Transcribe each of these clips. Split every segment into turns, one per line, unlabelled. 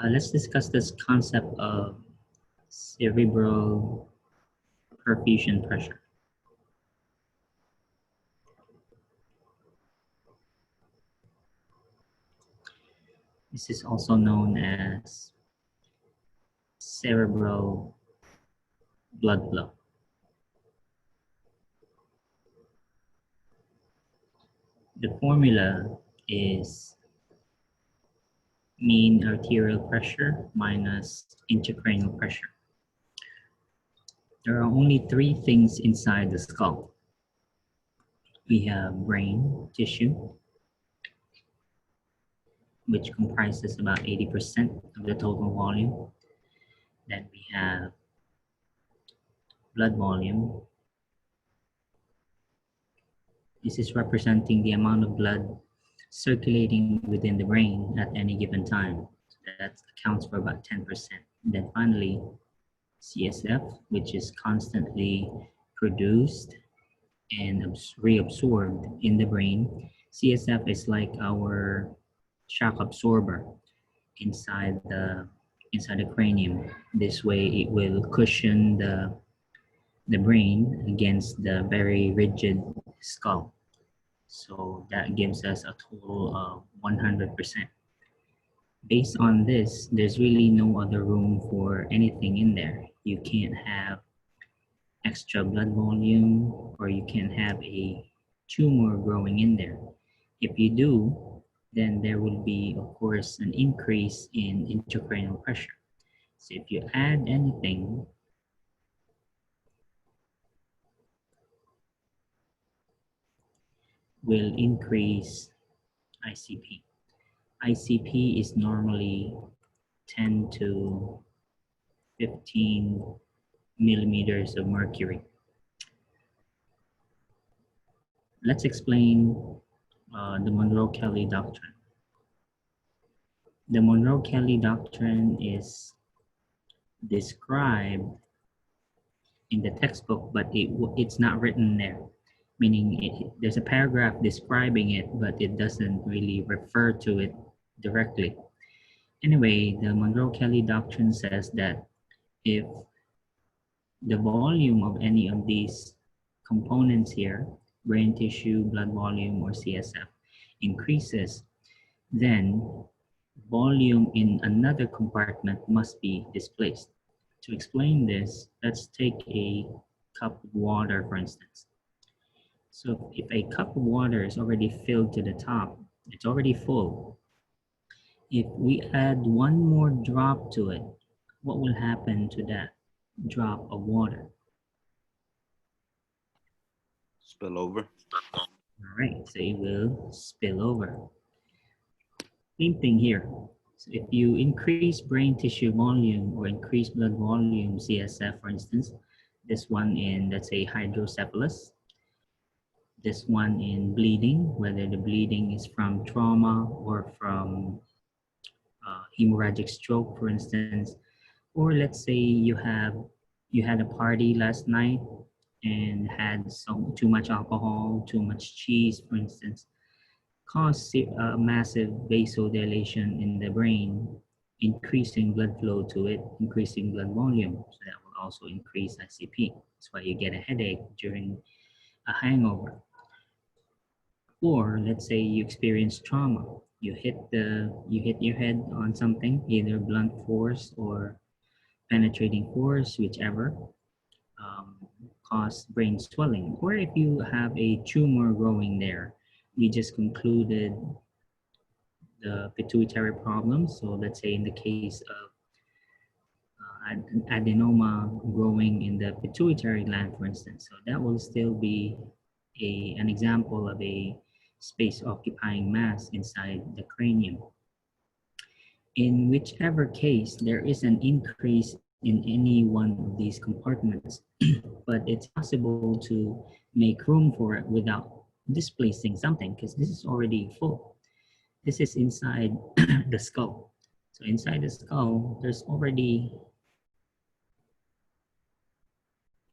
Let's discuss this concept of cerebral perfusion pressure. This is also known as cerebral blood flow. The formula is mean arterial pressure minus intracranial pressure. There are only three things inside the skull. We have brain tissue, which comprises about 80% of the total volume. Then we have blood volume. This is representing the amount of blood circulating within the brain at any given time. So that accounts for about 10%. And then finally, CSF, which is constantly produced and reabsorbed in the brain. CSF is like our shock absorber inside the cranium. This way it will cushion the brain against the very rigid skull. So that gives us a total of 100%. Based on this, there's really no other room for anything in there. You can't have extra blood volume, or you can't have a tumor growing in there. If you do, then there will be, of course, an increase in intracranial pressure. So if you add anything, will increase ICP. ICP is normally 10 to 15 millimeters of mercury. Let's explain the Monroe-Kelly doctrine. The Monroe-Kelly doctrine is described in the textbook, but it's not written there. Meaning there's a paragraph describing it, but it doesn't really refer to it directly. Anyway, the Monroe-Kelly doctrine says that if the volume of any of these components here, brain tissue, blood volume, or CSF, increases, then volume in another compartment must be displaced. To explain this, let's take a cup of water, for instance. So if a cup of water is already filled to the top, it's already full. If we add one more drop to it, what will happen to that drop of water?
Spill over.
All right, so it will spill over. Same thing here. So if you increase brain tissue volume or increase blood volume, CSF, for instance, this one in, let's say, hydrocephalus, this one in bleeding, whether the bleeding is from trauma or from hemorrhagic stroke, for instance, or let's say you had a party last night and had too much alcohol, too much cheese, for instance, cause massive vasodilation in the brain, increasing blood flow to it, increasing blood volume. So that will also increase ICP. That's why you get a headache during a hangover. Or let's say you experience trauma. You hit your head on something, either blunt force or penetrating force, whichever, cause brain swelling. Or if you have a tumor growing there, we just concluded the pituitary problem. So let's say in the case of adenoma growing in the pituitary gland, for instance. So that will still be an example of a space-occupying mass inside the cranium. In whichever case, there is an increase in any one of these compartments, but it's possible to make room for it without displacing something, because this is already full. This is inside the skull. So inside the skull, there's already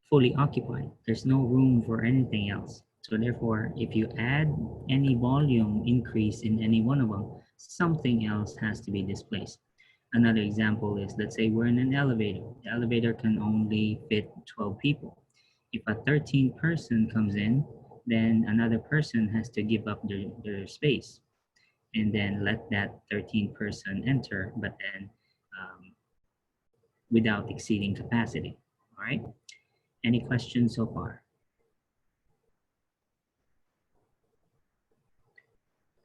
fully occupied. There's no room for anything else. So therefore, if you add any volume increase in any one of them, something else has to be displaced. Another example is, let's say we're in an elevator. The elevator can only fit 12 people. If a 13th person comes in, then another person has to give up their space and then let that 13th person enter, but then without exceeding capacity. All right. Any questions so far?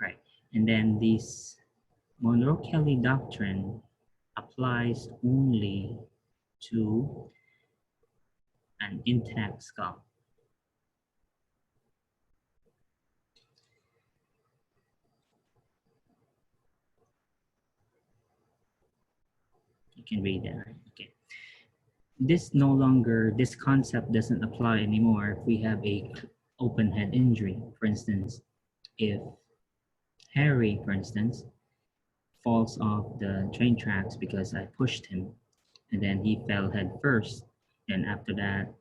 Right. And then this Monroe-Kelly doctrine applies only to an intact skull. You can read that, right? Okay. This concept doesn't apply anymore if we have a open head injury. For instance, if Harry, for instance, falls off the train tracks because I pushed him, and then he fell head first, and after that,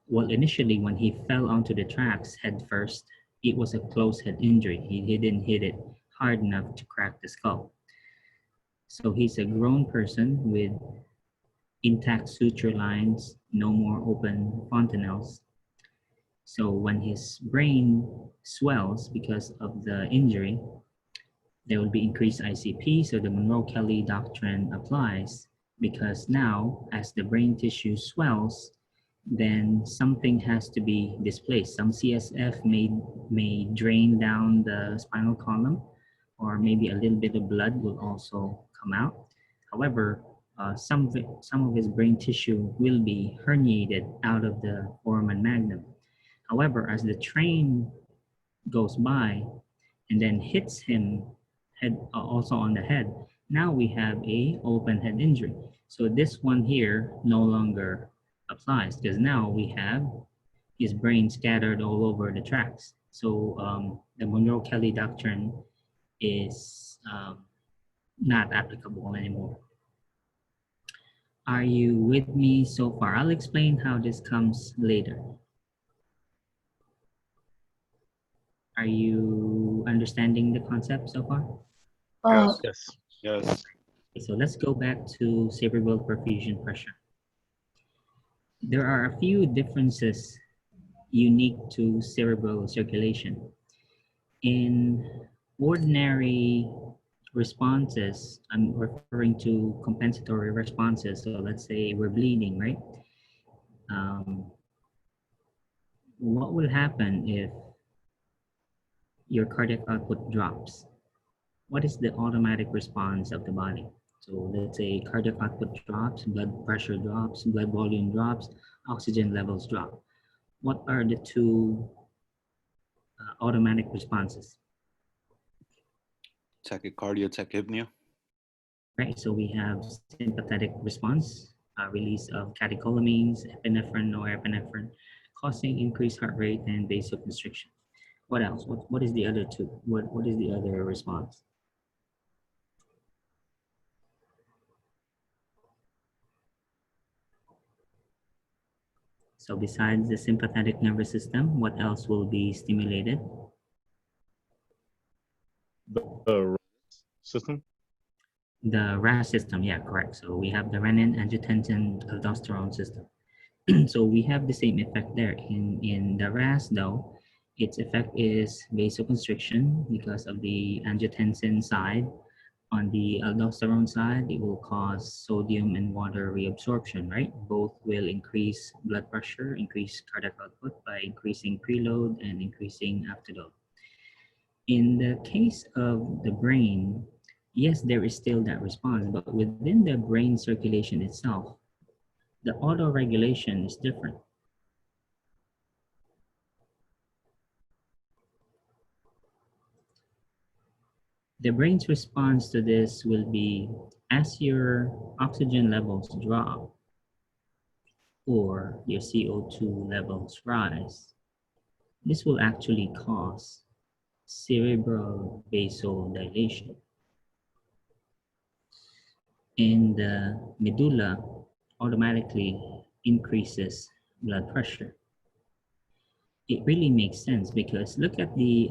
well, initially when he fell onto the tracks head first, it was a close head injury. He didn't hit it hard enough to crack the skull. So he's a grown person with intact suture lines, no more open fontanelles. So when his brain swells because of the injury, there will be increased ICP. So the Monroe-Kelly doctrine applies because now as the brain tissue swells, then something has to be displaced. Some CSF may drain down the spinal column, or maybe a little bit of blood will also come out. However, some of his brain tissue will be herniated out of the foramen magnum. However, as the train goes by and then hits him also on the head, now we have a open head injury. So this one here no longer applies because now we have his brain scattered all over the tracks. So the Monroe-Kelly doctrine is not applicable anymore. Are you with me so far? I'll explain how this comes later. Are you understanding the concept so far?
Yes. Yes.
Okay, so let's go back to cerebral perfusion pressure. There are a few differences unique to cerebral circulation. In ordinary responses, I'm referring to compensatory responses. So let's say we're bleeding, right? What will happen if your cardiac output drops? What is the automatic response of the body? So let's say cardiac output drops, blood pressure drops, blood volume drops, oxygen levels drop. What are the two automatic responses?
Tachycardia, tachypnea.
Right, so we have sympathetic response, release of catecholamines, epinephrine, norepinephrine, causing increased heart rate and vasoconstriction. What else? What is the other two? What is the other response? So besides the sympathetic nervous system, what else will be stimulated?
The system?
The RAS system, yeah, correct. So we have the Renin-Angiotensin-Aldosterone System. So we have the same effect there. In the RAS though, its effect is vasoconstriction because of the angiotensin side. On the aldosterone side, it will cause sodium and water reabsorption, right? Both will increase blood pressure, increase cardiac output by increasing preload and increasing afterload. In the case of the brain, yes, there is still that response, but within the brain circulation itself, the autoregulation is different. The brain's response to this will be as your oxygen levels drop or your CO2 levels rise, this will actually cause cerebral vasodilation. And the medulla automatically increases blood pressure. It really makes sense because look at the,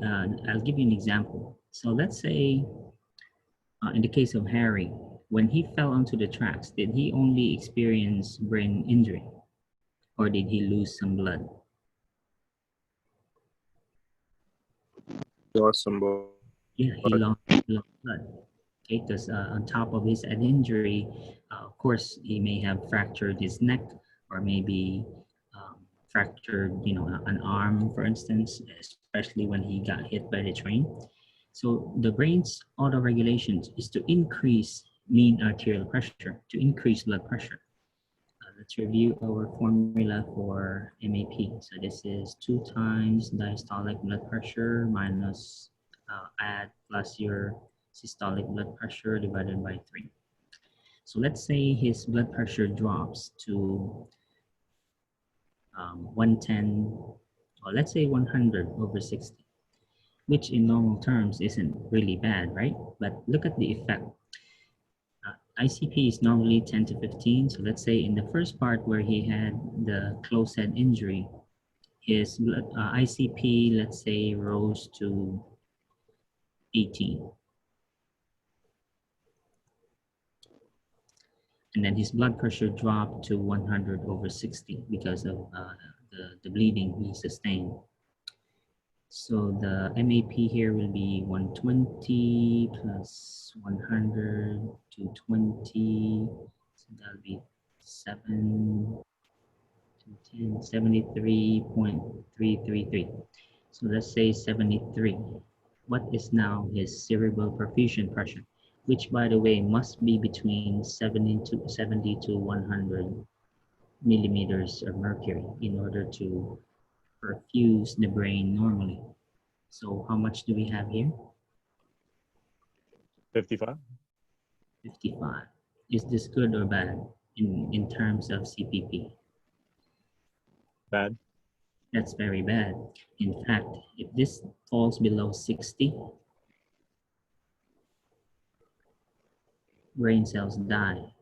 I'll give you an example. So let's say in the case of Harry, when he fell onto the tracks, did he only experience brain injury or did he lose some blood?
Lost some blood.
Yeah, he lost blood. Okay, because on top of his head injury, of course, he may have fractured his neck or maybe fractured, an arm, for instance, especially when he got hit by the train. So the brain's autoregulation is to increase mean arterial pressure, to increase blood pressure. Let's review our formula for MAP. So this is 2 times diastolic blood pressure minus add plus your systolic blood pressure divided by 3. So let's say his blood pressure drops to 110, or let's say 100 over 60, which in normal terms isn't really bad, right? But look at the effect. ICP is normally 10 to 15. So let's say in the first part where he had the closed head injury, his ICP, let's say, rose to 18. And then his blood pressure dropped to 100 over 60 because of the bleeding he sustained. So the MAP here will be 120 plus 100 to 20. So that'll be 7 to 10, 73.333. So let's say 73. What is now his cerebral perfusion pressure, which by the way must be between 70 to 100 millimeters of mercury in order to perfuse the brain normally. So how much do we have here?
55.
55. Is this good or bad in terms of CPP?
Bad.
That's very bad. In fact, if this falls below 60, brain cells die.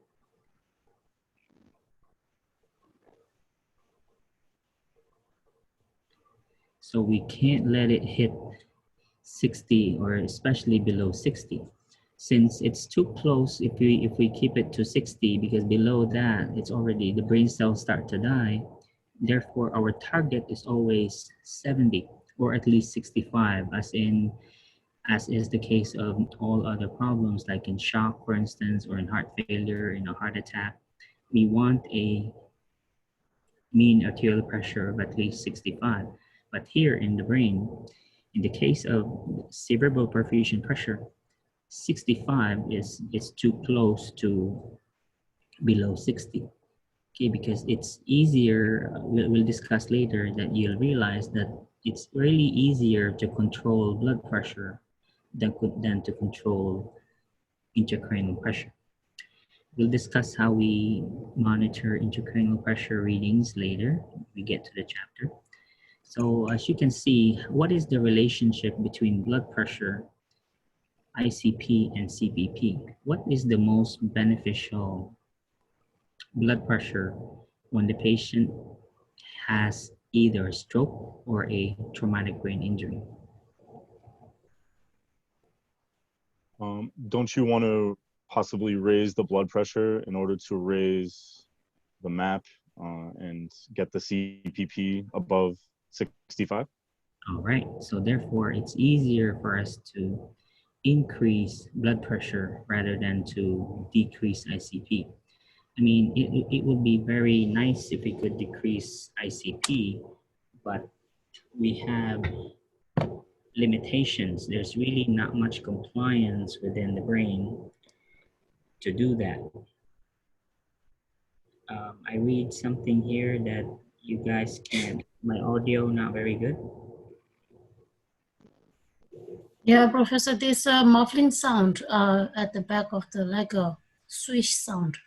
So we can't let it hit 60 or especially below 60. Since it's too close, if we keep it to 60, because below that, it's already, the brain cells start to die. Therefore, our target is always 70 or at least 65, as is the case of all other problems like in shock, for instance, or in heart failure, in a heart attack. We want a mean arterial pressure of at least 65. But here in the brain, in the case of cerebral perfusion pressure, 65 is too close to below 60. Okay, because it's easier, we'll discuss later that you'll realize that it's really easier to control blood pressure than to control intracranial pressure. We'll discuss how we monitor intracranial pressure readings later when we get to the chapter. So as you can see, what is the relationship between blood pressure, ICP, and CPP? What is the most beneficial blood pressure when the patient has either a stroke or a traumatic brain injury?
Don't you want to possibly raise the blood pressure in order to raise the MAP and get the CPP above 65?
All right, so therefore it's easier for us to increase blood pressure rather than to decrease ICP. I mean, it would be very nice if we could decrease ICP, but we have limitations. There's really not much compliance within the brain to do that. I read something here that you guys can't, my audio not very good.
Yeah, Professor, there's a muffling sound at the back of the, like a swish sound.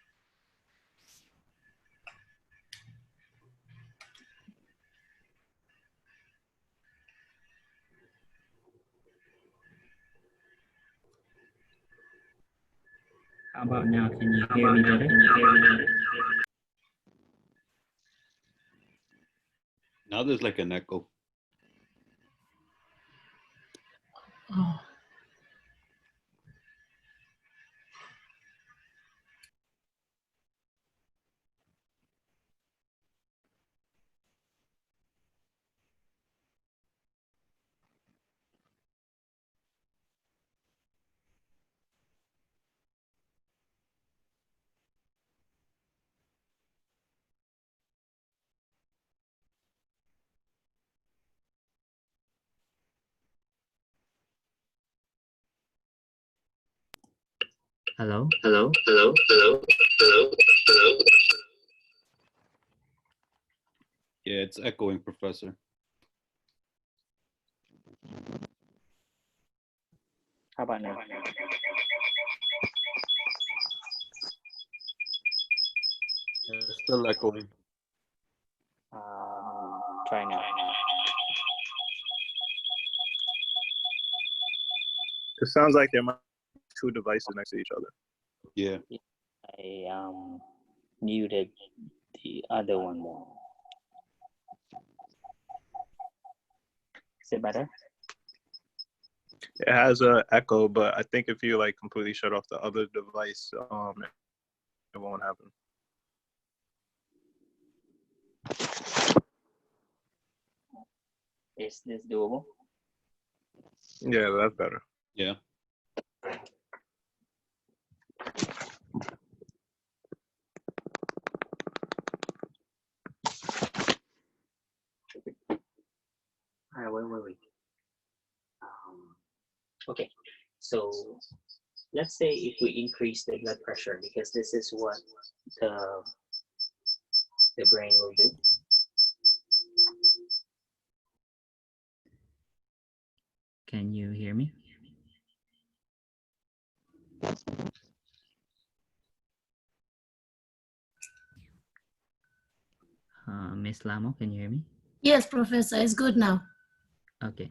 How about now? Can you hear me better?
Now there's like an echo.
Oh.
Hello?
Hello? Hello? Hello? Hello? Hello?
Yeah, it's echoing, Professor.
How about now?
Yeah, still echoing.
Try now.
It sounds like there might be two devices next to each other.
Yeah.
I muted the other one more. Is it better?
It has a echo, but I think if you like completely shut off the other device, it won't happen.
Is this doable?
Yeah, that's better.
Yeah.
All right, where were we? Okay, so let's say if we increase the blood pressure, because this is what the brain will do. Can you hear me? Miss Lamo, can you hear me?
Yes, Professor, it's good now.
Okay.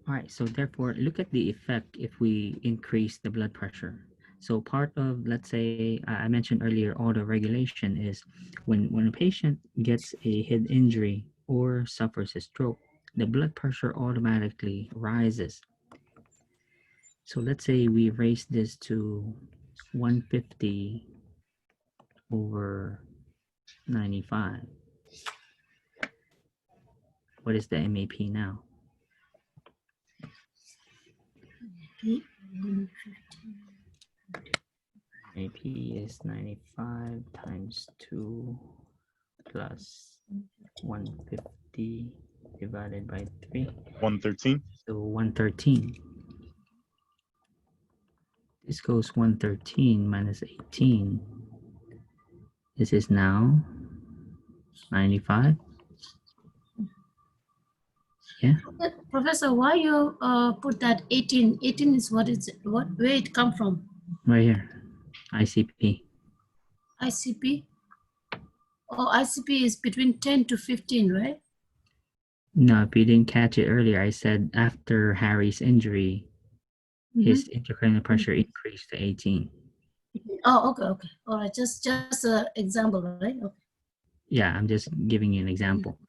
All right, so therefore, look at the effect if we increase the blood pressure. So part of, let's say, I mentioned earlier, autoregulation is when a patient gets a head injury or suffers a stroke, the blood pressure automatically rises. So let's say we raise this to 150 over 95. What is the MAP now? MAP is 95 times 2 plus 150 divided by 3.
113.
So 113. This goes 113 minus 18. This is now 95. Yeah.
Professor, why you put that 18? 18 is where it come from?
Right here. ICP.
ICP? Oh, ICP is between 10 to 15, right?
No, if you didn't catch it earlier, I said after Harry's injury, his intracranial pressure increased to 18.
Oh, okay. All right, just an example, right? Okay.
Yeah, I'm just giving you an example.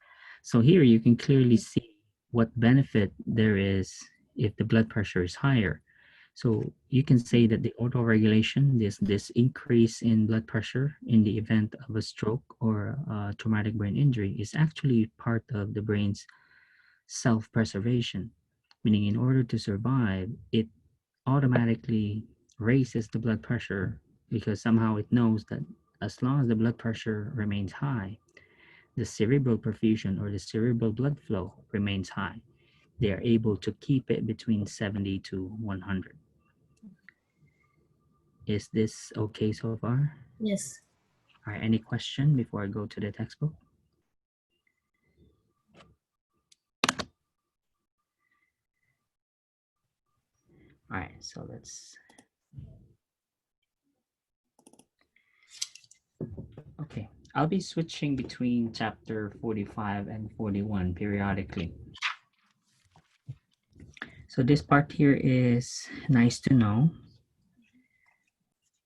So here you can clearly see what benefit there is if the blood pressure is higher. So you can say that the autoregulation, this increase in blood pressure in the event of a stroke or a traumatic brain injury, is actually part of the brain's self-preservation, meaning in order to survive, it automatically raises the blood pressure because somehow it knows that as long as the blood pressure remains high, the cerebral perfusion or the cerebral blood flow remains high. They are able to keep it between 70 to 100. Is this okay so far?
Yes.
All right, any question before I go to the textbook? All right, so let's. Okay, I'll be switching between chapter 45 and 41 periodically. So this part here is nice to know.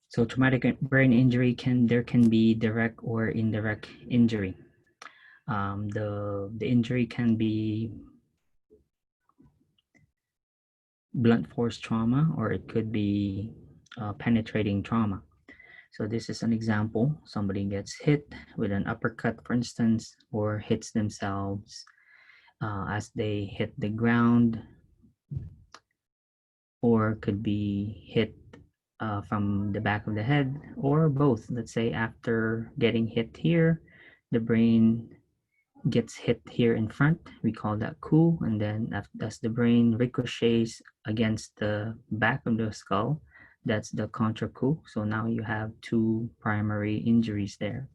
So traumatic brain injury there can be direct or indirect injury. The injury can be blunt force trauma, or it could be penetrating trauma. So this is an example. Somebody gets hit with an uppercut, for instance, or hits themselves as they hit the ground, or could be hit from the back of the head, or both. Let's say after getting hit here, the brain gets hit here in front, we call that coup, and then as the brain ricochets against the back of the skull, That's the contracule. So now you have two primary injuries there.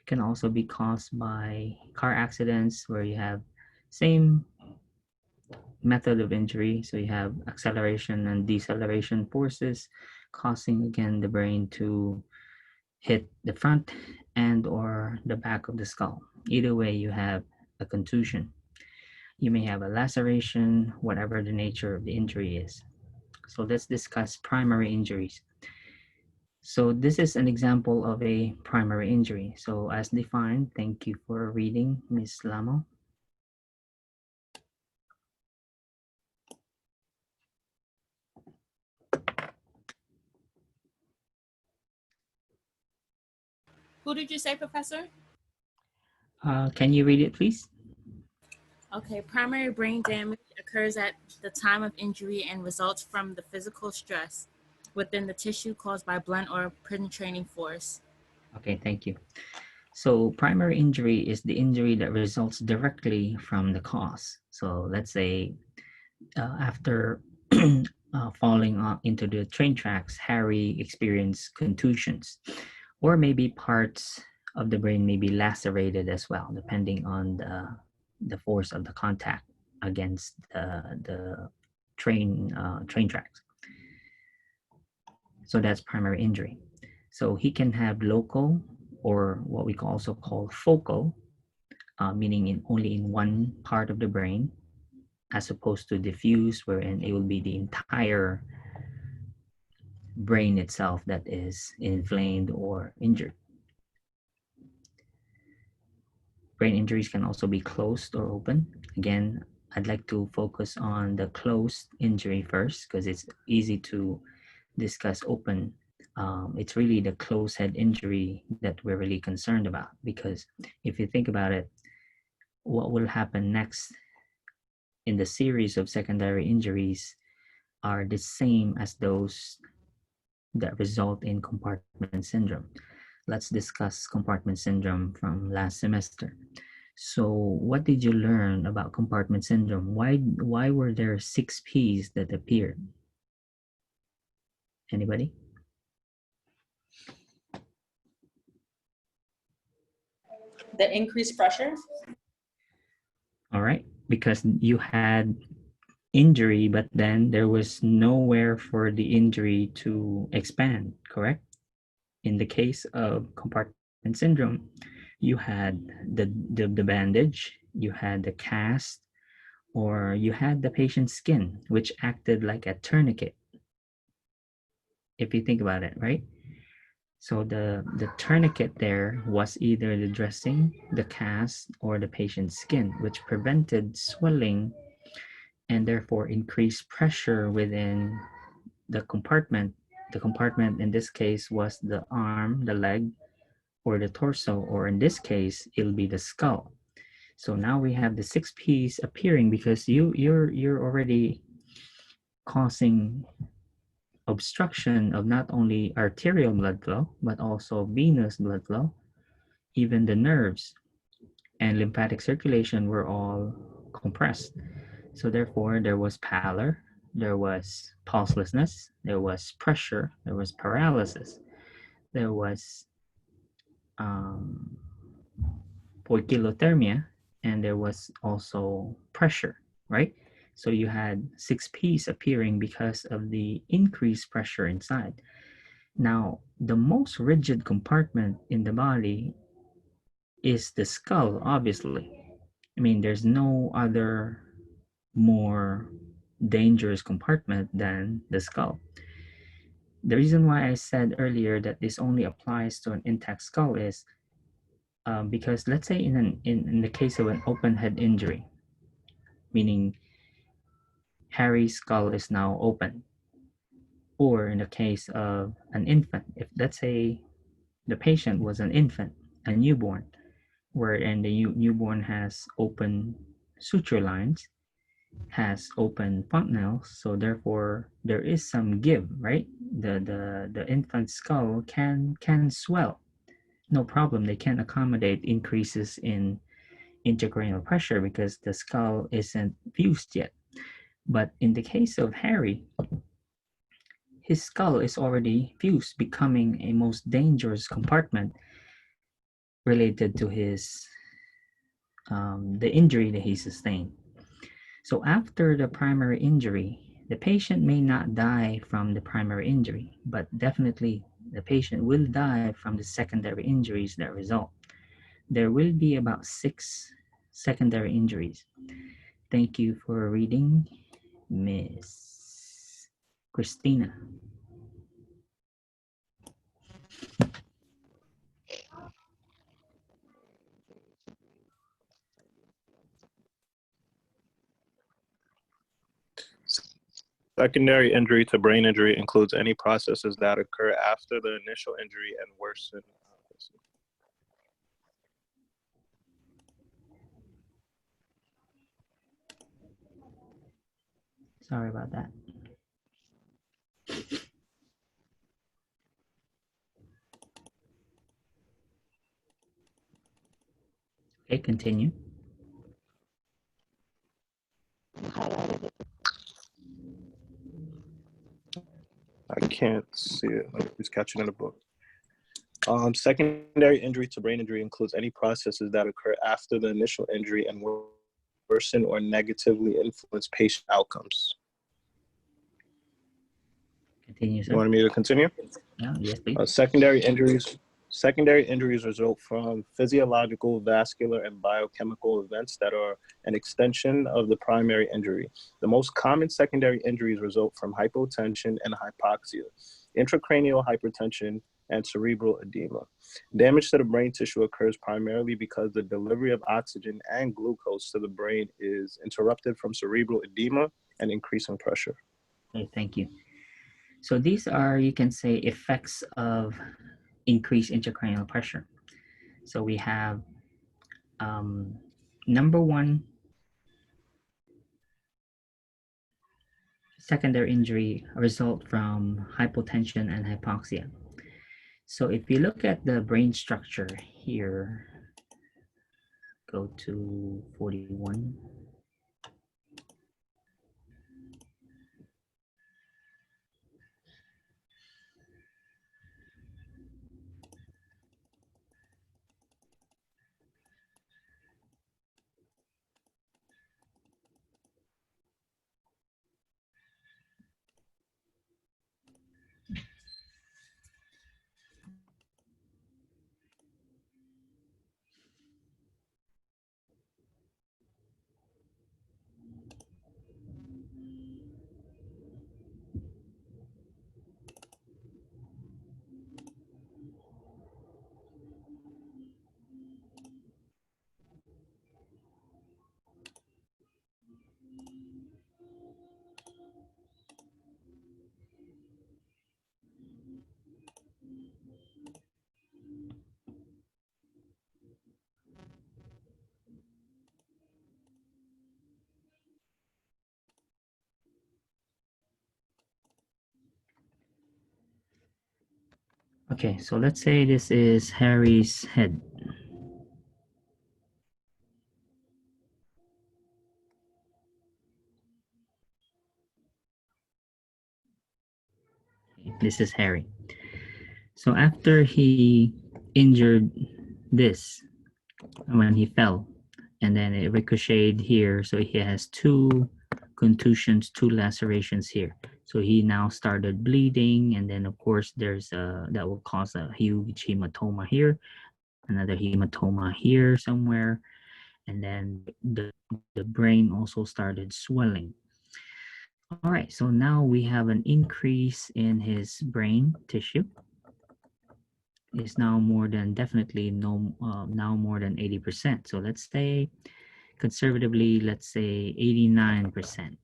Can also be caused by car accidents where you have same method of injury. So you have acceleration and deceleration forces causing again the brain to hit the front and or the back of the skull. Either way, you have a contusion. You may have a laceration, whatever the nature of the injury is. So let's discuss primary injuries. So this is an example of a primary injury. So as defined, thank you for reading, Ms. Lamo.
Who did you say, Professor?
Can you read it, please?
Okay, primary brain damage occurs at the time of injury and results from the physical stress within the tissue caused by blunt or penetrating force.
Okay, thank you. So primary injury is the injury that results directly from the cause. So let's say after falling into the train tracks, Harry experienced contusions, or maybe parts of the brain may be lacerated as well, depending on the force of the contact against the train tracks. So that's primary injury. So he can have local or what we also call focal, meaning only in one part of the brain, as opposed to diffuse, wherein it will be the entire brain itself that is inflamed or injured. Brain injuries can also be closed or open. Again, I'd like to focus on the closed injury first because it's easy to discuss open. It's really the closed head injury that we're really concerned about, because if you think about it, what will happen next in the series of secondary injuries are the same as those that result in compartment syndrome. Let's discuss compartment syndrome from last semester. So what did you learn about compartment syndrome? Why were there 6 P's that appeared? Anybody?
The increased pressure?
All right, because you had injury, but then there was nowhere for the injury to expand, correct? In the case of compartment syndrome, you had the bandage, you had the cast, or you had the patient's skin, which acted like a tourniquet, if you think about it, right? So the tourniquet there was either the dressing, the cast, or the patient's skin, which prevented swelling and therefore increased pressure within the compartment. The compartment in this case was the arm, the leg, or the torso, or in this case, it'll be the skull. So now we have the 6 P's appearing because you're already causing obstruction of not only arterial blood flow, but also venous blood flow. Even the nerves and lymphatic circulation were all compressed. So therefore, there was pallor, there was pulselessness, there was pressure, there was paralysis, there was poikilothermia, and there was also pressure, right? So you had 6 P's appearing because of the increased pressure inside. Now, the most rigid compartment in the body is the skull, obviously. I mean, there's no other more dangerous compartment than the skull. The reason why I said earlier that this only applies to an intact skull is because let's say in the case of an open head injury, meaning Harry's skull is now open, or in the case of an infant, if let's say the patient was an infant, a newborn, wherein the newborn has open suture lines, has open fontanelles, so therefore there is some give, right? The infant skull can swell, no problem. They can accommodate increases in intracranial pressure because the skull isn't fused yet. But in the case of Harry, his skull is already fused, becoming a most dangerous compartment related to his the injury that he sustained. So after the primary injury, the patient may not die from the primary injury, but definitely the patient will die from the secondary injuries that result. There will be about 6 secondary injuries. Thank you for reading, Miss Christina.
Secondary injury to brain injury includes any processes that occur after the initial injury and worsen.
Sorry about that. Okay, continue.
I can't see it. Let me just catch it in the book. Secondary injury to brain injury includes any processes that occur after the initial injury and worsen or negatively influence patient outcomes.
Continue, sir.
You wanted me to continue?
Yeah, yes, please.
Secondary injuries result from physiological, vascular, and biochemical events that are an extension of the primary injury. The most common secondary injuries result from hypotension and hypoxia, intracranial hypertension, and cerebral edema. Damage to the brain tissue occurs primarily because the delivery of oxygen and glucose to the brain is interrupted from cerebral edema and increasing pressure.
Okay, thank you. So these are, you can say, effects of increased intracranial pressure. So we have number 1, secondary injury result from hypotension and hypoxia. So if you look at the brain structure here, go to 41. Okay, so let's say this is Harry's head. This is Harry. So after he injured this, when he fell, and then it ricocheted here, so he has 2 contusions, 2 lacerations here. So he now started bleeding, and then of course there's that will cause a huge hematoma here, another hematoma here somewhere, and then the brain also started swelling. All right, so now we have an increase in his brain tissue. It's now more than now more than 80%. So let's say conservatively, let's say 89%.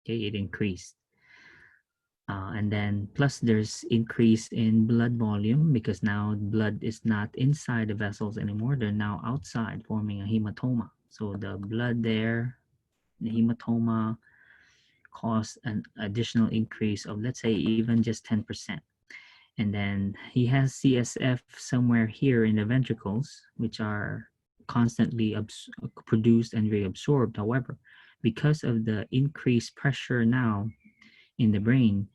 Okay, it increased. And then plus there's increase in blood volume because now blood is not inside the vessels anymore. They're now outside, forming a hematoma. So the blood there, the hematoma, caused an additional increase of, let's say, even just 10%. And then he has CSF somewhere here in the ventricles, which are constantly produced and reabsorbed. However, because of the increased pressure now in the brain,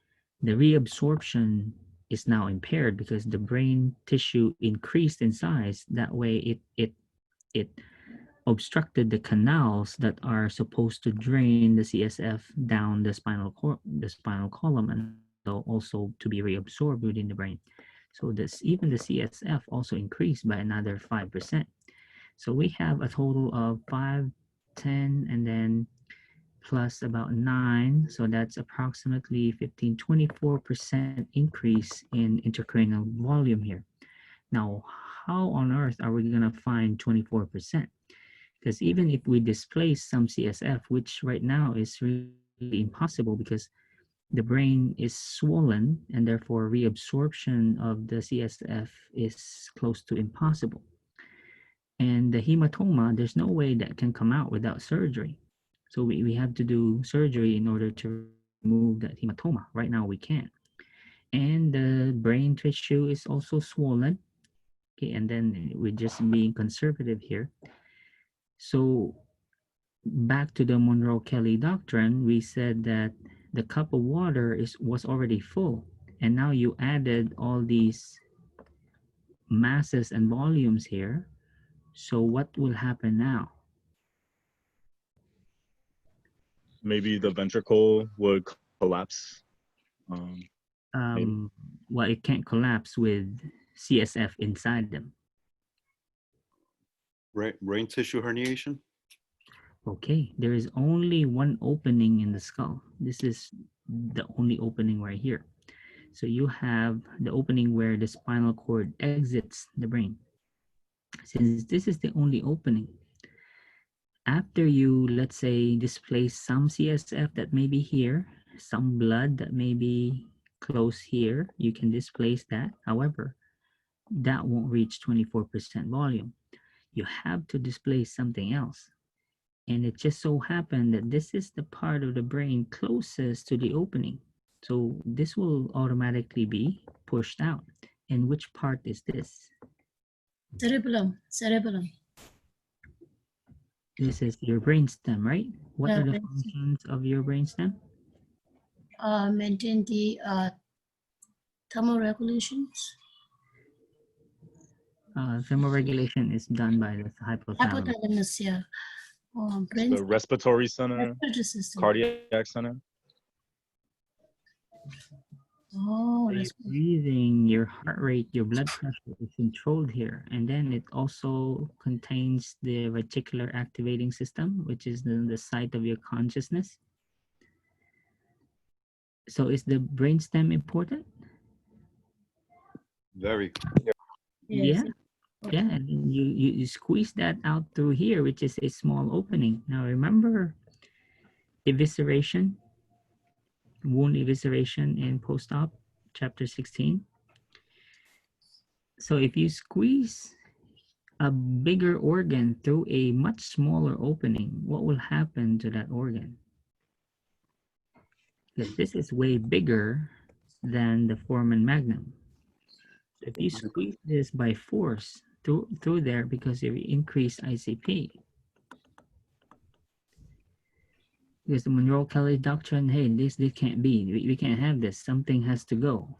the reabsorption is now impaired because the brain tissue increased in size. That way it obstructed the canals that are supposed to drain the CSF down the spinal column, and also to be reabsorbed within the brain. So this, even the CSF also increased by another 5%. So we have a total of 5, 10, and then plus about 9. So that's approximately 15, 24% increase in intracranial volume here. Now, how on earth are we going to find 24%? Because even if we displace some CSF, which right now is really impossible because the brain is swollen and therefore reabsorption of the CSF is close to impossible. And the hematoma, there's no way that can come out without surgery. So we have to do surgery in order to remove that hematoma. Right now we can't. And the brain tissue is also swollen. Okay, and then we're just being conservative here. So back to the Monroe-Kelly doctrine, we said that the cup of water was already full, and now you added all these masses and volumes here. So what will happen now?
Maybe the ventricle would collapse.
Well, it can't collapse with CSF inside them.
Brain tissue herniation?
Okay, there is only one opening in the skull. This is the only opening right here. So you have the opening where the spinal cord exits the brain. Since this is the only opening, after you, let's say, displace some CSF that may be here, some blood that may be close here, you can displace that. However, that won't reach 24% volume. You have to displace something else. And it just so happened that this is the part of the brain closest to the opening. So this will automatically be pushed out. And which part is this?
Cerebellum.
This is your brainstem, right? What
Yeah,
are the
brainstem.
functions of your brainstem?
Maintain the thermoregulations.
Thermoregulation is done by the hypothalamus.
Hypothalamus, yeah.
The respiratory center,
respiratory system.
cardiac center.
Oh,
Your breathing, your heart rate, your blood pressure is controlled here. And then it also contains the reticular activating system, which is the site of your consciousness. So is the brainstem important?
Very.
yes.
Yeah, and then you squeeze that out through here, which is a small opening. Now remember evisceration, wound evisceration in post-op, chapter 16. So if you squeeze a bigger organ through a much smaller opening, what will happen to that organ? Because this is way bigger than the foramen magnum. So if you squeeze this by force through there because you increase ICP, because the Monroe-Kelly doctrine, hey, this can't be. We can't have this. Something has to go.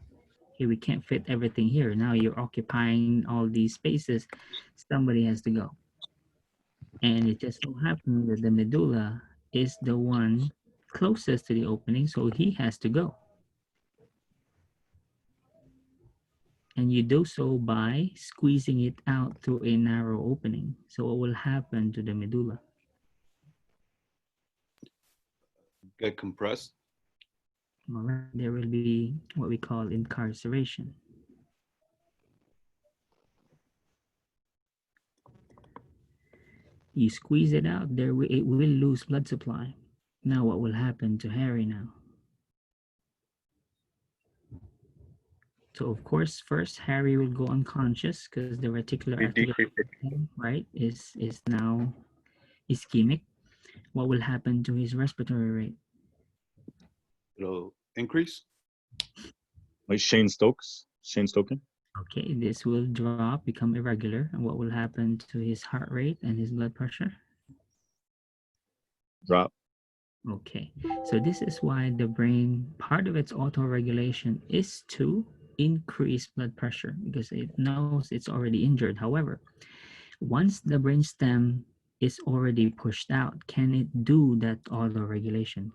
Okay, we can't fit everything here. Now you're occupying all these spaces. Somebody has to go. And it just so happened that the medulla is the one closest to the opening, so he has to go. And you do so by squeezing it out through a narrow opening. So what will happen to the medulla?
Get compressed.
All right, there will be what we call incarceration. You squeeze it out, it will lose blood supply. Now what will happen to Harry now? So of course, first Harry will go unconscious because the reticular activation, right, is now ischemic. What will happen to his respiratory rate?
It'll increase.
Like Shane Stoking.
Okay, this will drop, become irregular. And what will happen to his heart rate and his blood pressure?
Drop.
Okay, so this is why the brain, part of its autoregulation is to increase blood pressure because it knows it's already injured. However, once the brainstem is already pushed out, can it do that autoregulation?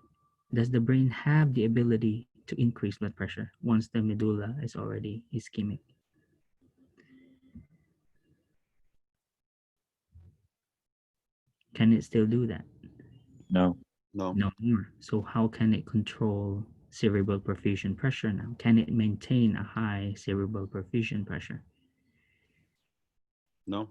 Does the brain have the ability to increase blood pressure once the medulla is already ischemic? Can it still do that?
No.
No.
No more. So how can it control cerebral perfusion pressure now? Can it maintain a high cerebral perfusion pressure?
No.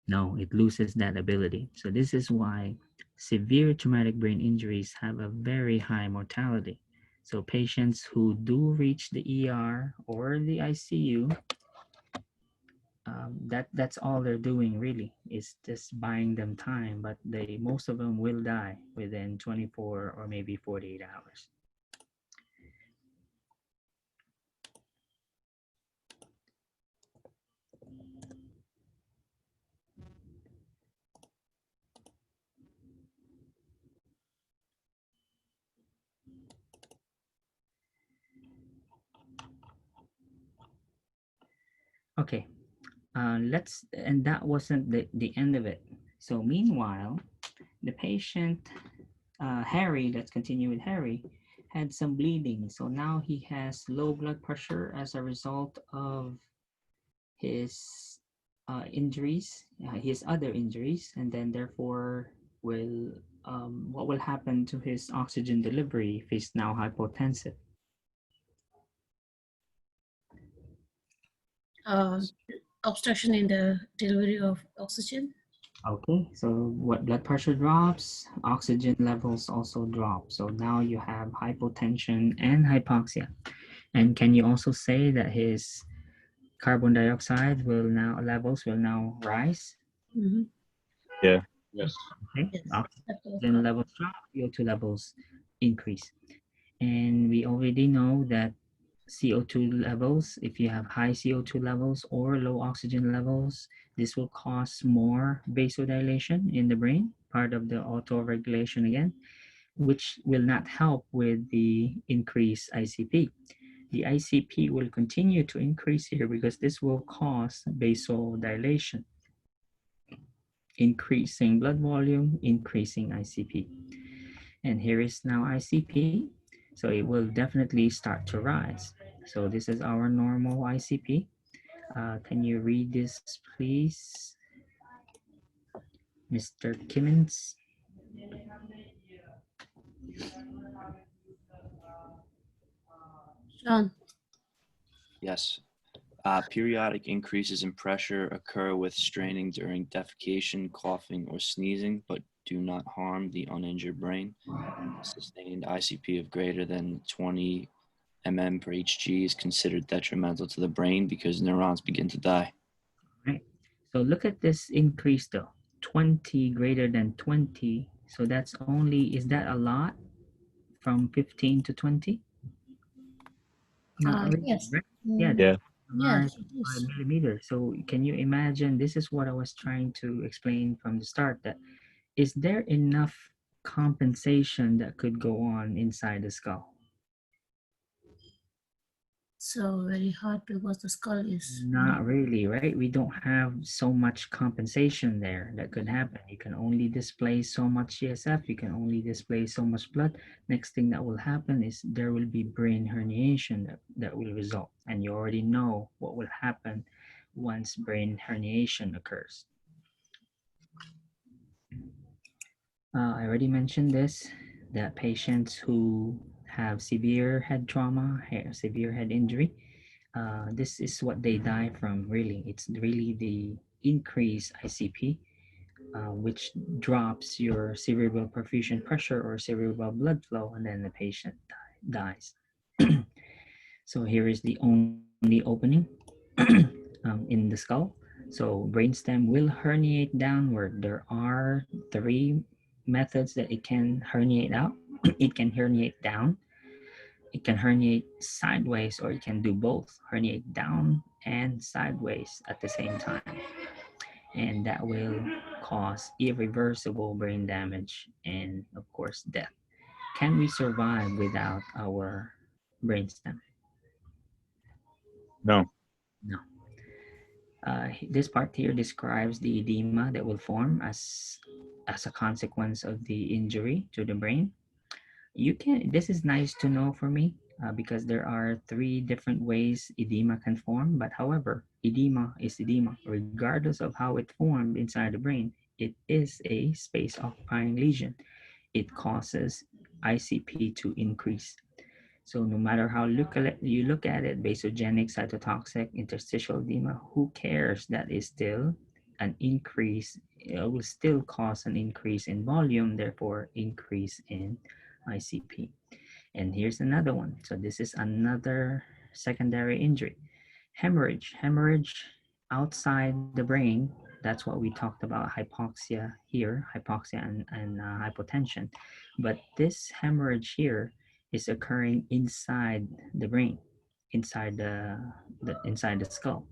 No, it loses that ability. So this is why severe traumatic brain injuries have a very high mortality. So patients who do reach the ER or the ICU, that's all they're doing really is just buying them time, but most of them will die within 24 or maybe 48 hours. Okay, and that wasn't the end of it. So meanwhile, the patient, Harry, let's continue with Harry, had some bleeding. So now he has low blood pressure as a result of his injuries, his other injuries, and then therefore will what will happen to his oxygen delivery if he's now hypotensive?
Obstruction in the delivery of oxygen.
Okay, so what blood pressure drops, oxygen levels also drop. So now you have hypotension and hypoxia. And can you also say that his carbon dioxide levels will now rise?
Mhm.
Yeah.
Yes.
Okay,
Yes.
oxygen levels drop, CO2 levels increase. And we already know that CO2 levels, if you have high CO2 levels or low oxygen levels, this will cause more vasodilation in the brain, part of the autoregulation again, which will not help with the increased ICP. The ICP will continue to increase here because this will cause vasodilation, increasing blood volume, increasing ICP. And here is now ICP. So it will definitely start to rise. So this is our normal ICP. Can you read this, please, Mr. Kimmins?
John.
Yes. Periodic increases in pressure occur with straining during defecation, coughing, or sneezing, but do not harm the uninjured brain. Sustained ICP of greater than 20 mm per Hg is considered detrimental to the brain because neurons begin to die.
Right. So look at this increase though, 20 greater than 20. So that's only, is that a lot from 15 to 20? Not really,
Yes.
right? Yeah,
Yeah.
Yes, it
5
is.
millimeters. So can you imagine, this is what I was trying to explain from the start, that is there enough compensation that could go on inside the skull?
So very hard because the skull is.
Not really, right? We don't have so much compensation there that could happen. You can only display so much CSF, you can only display so much blood. Next thing that will happen is there will be brain herniation that will result. And you already know what will happen once brain herniation occurs. I already mentioned this, that patients who have severe head trauma, severe head injury, this is what they die from, really. It's really the increased ICP, which drops your cerebral perfusion pressure or cerebral blood flow, and then the patient dies. So here is the only opening in the skull. So brainstem will herniate downward. There are 3 methods that it can herniate out. It can herniate down, it can herniate sideways, or it can do both, herniate down and sideways at the same time. And that will cause irreversible brain damage and, of course, death. can we survive without our brainstem?
No.
No. This part here describes the edema that will form as a consequence of the injury to the brain. This is nice to know for me because there are 3 different ways edema can form, but however, edema is edema. Regardless of how it formed inside the brain, it is a space occupying lesion. It causes ICP to increase. So no matter how you look at it, vasogenic, cytotoxic, interstitial edema, who cares? That is still an increase. It will still cause an increase in volume, therefore increase in ICP. And here's another one. So this is another secondary injury. Hemorrhage. Hemorrhage outside the brain. That's what we talked about, hypoxia here, hypoxia and hypotension. But this hemorrhage here is occurring inside the brain, inside inside the skull.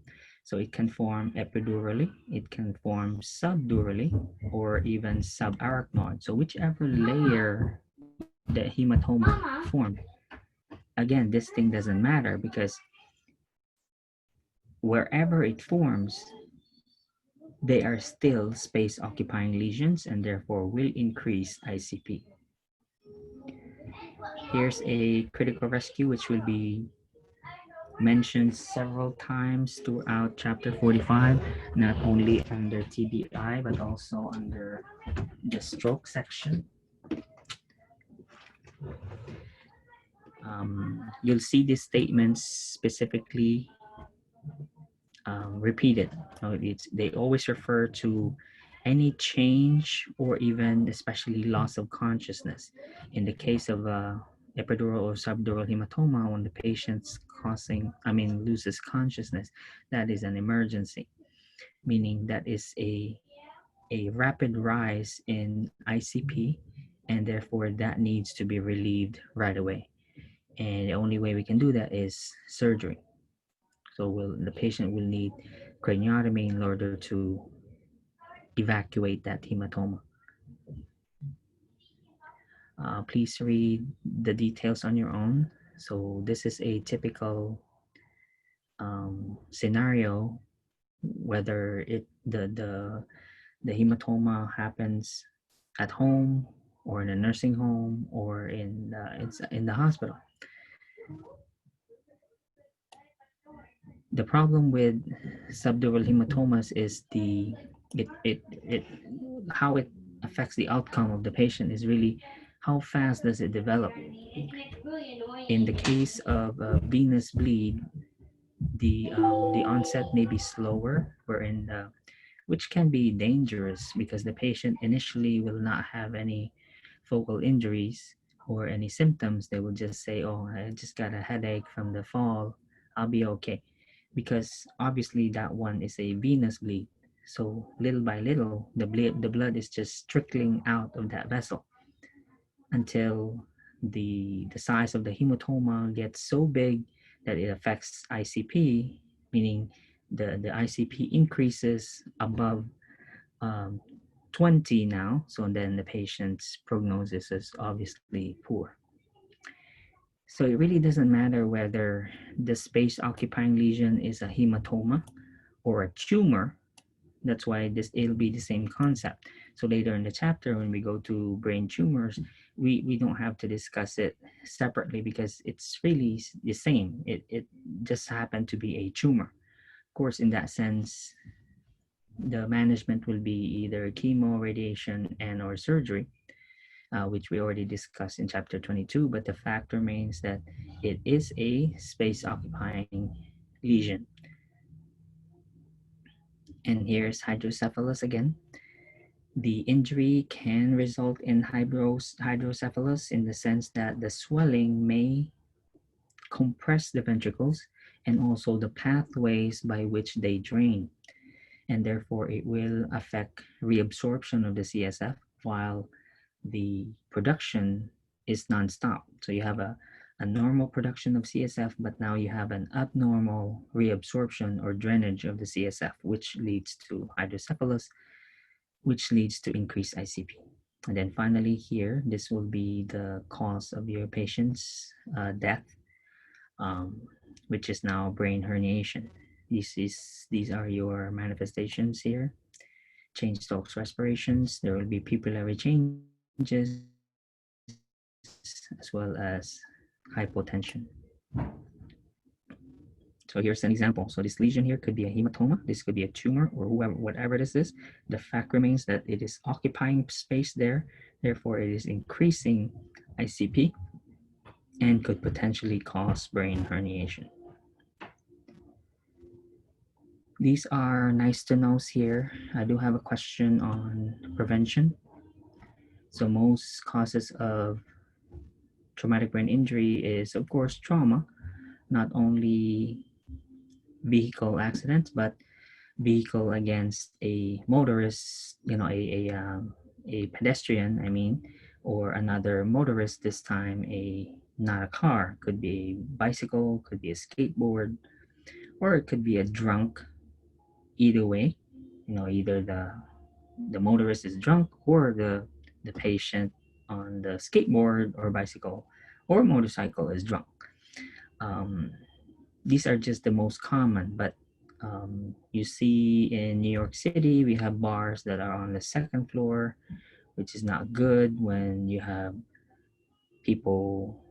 So it can form epidurally, it can form subdurally, or even subarachnoid. So whichever layer the hematoma formed. Again, this thing doesn't matter because wherever it forms, they are still space occupying lesions and therefore will increase ICP. Here's a critical rescue which will be mentioned several times throughout chapter 45, not only under TBI but also under the stroke section. You'll see these statements specifically repeated. They always refer to any change or even especially loss of consciousness. In the case of epidural or subdural hematoma, when the patient's loses consciousness, that is an emergency, meaning that is a rapid rise in ICP, and therefore that needs to be relieved right away. And the only way we can do that is surgery. So the patient will need craniotomy in order to evacuate that hematoma. Please read the details on your own. So this is a typical scenario, whether the hematoma happens at home or in a nursing home or in the hospital. The problem with subdural hematomas is how it affects the outcome of the patient is really how fast does it develop. In the case of venous bleed, the onset may be slower, which can be dangerous because the patient initially will not have any focal injuries or any symptoms. They will just say, "Oh, I just got a headache from the fall. I'll be okay." Because obviously that one is a venous bleed. So little by little, the blood is just trickling out of that vessel until the size of the hematoma gets so big that it affects ICP, meaning the ICP increases above 20 now. So then the patient's prognosis is obviously poor. So it really doesn't matter whether the space occupying lesion is a hematoma or a tumor. That's why it'll be the same concept. So later in the chapter, when we go to brain tumors, we don't have to discuss it separately because it's really the same. It just happened to be a tumor. Of course, in that sense, the management will be either chemo, radiation, and or surgery. Which we already discussed in chapter 22, but the fact remains that it is a space-occupying lesion. And here's hydrocephalus again. The injury can result in hydrocephalus in the sense that the swelling may compress the ventricles and also the pathways by which they drain. And therefore, it will affect reabsorption of the CSF while the production is nonstop. So you have a normal production of CSF, but now you have an abnormal reabsorption or drainage of the CSF, which leads to hydrocephalus, which leads to increased ICP. And then finally here, this will be the cause of your patient's death, which is now brain herniation. These are your manifestations here. Change Stokes respirations. There will be pupillary changes as well as hypotension. So here's an example. So this lesion here could be a hematoma. This could be a tumor or whatever this is. The fact remains that it is occupying space there. Therefore, it is increasing ICP and could potentially cause brain herniation. These are nice to knows here. I do have a question on prevention. So most causes of traumatic brain injury is, of course, trauma, not only vehicle accidents, but vehicle against a motorist, a pedestrian, I mean, or another motorist, this time not a car, could be a bicycle, could be a skateboard, or it could be a drunk. Either way, either the motorist is drunk or the patient on the skateboard or bicycle or motorcycle is drunk. These are just the most common, but you see in New York City, we have bars that are on the second floor, which is not good when you have people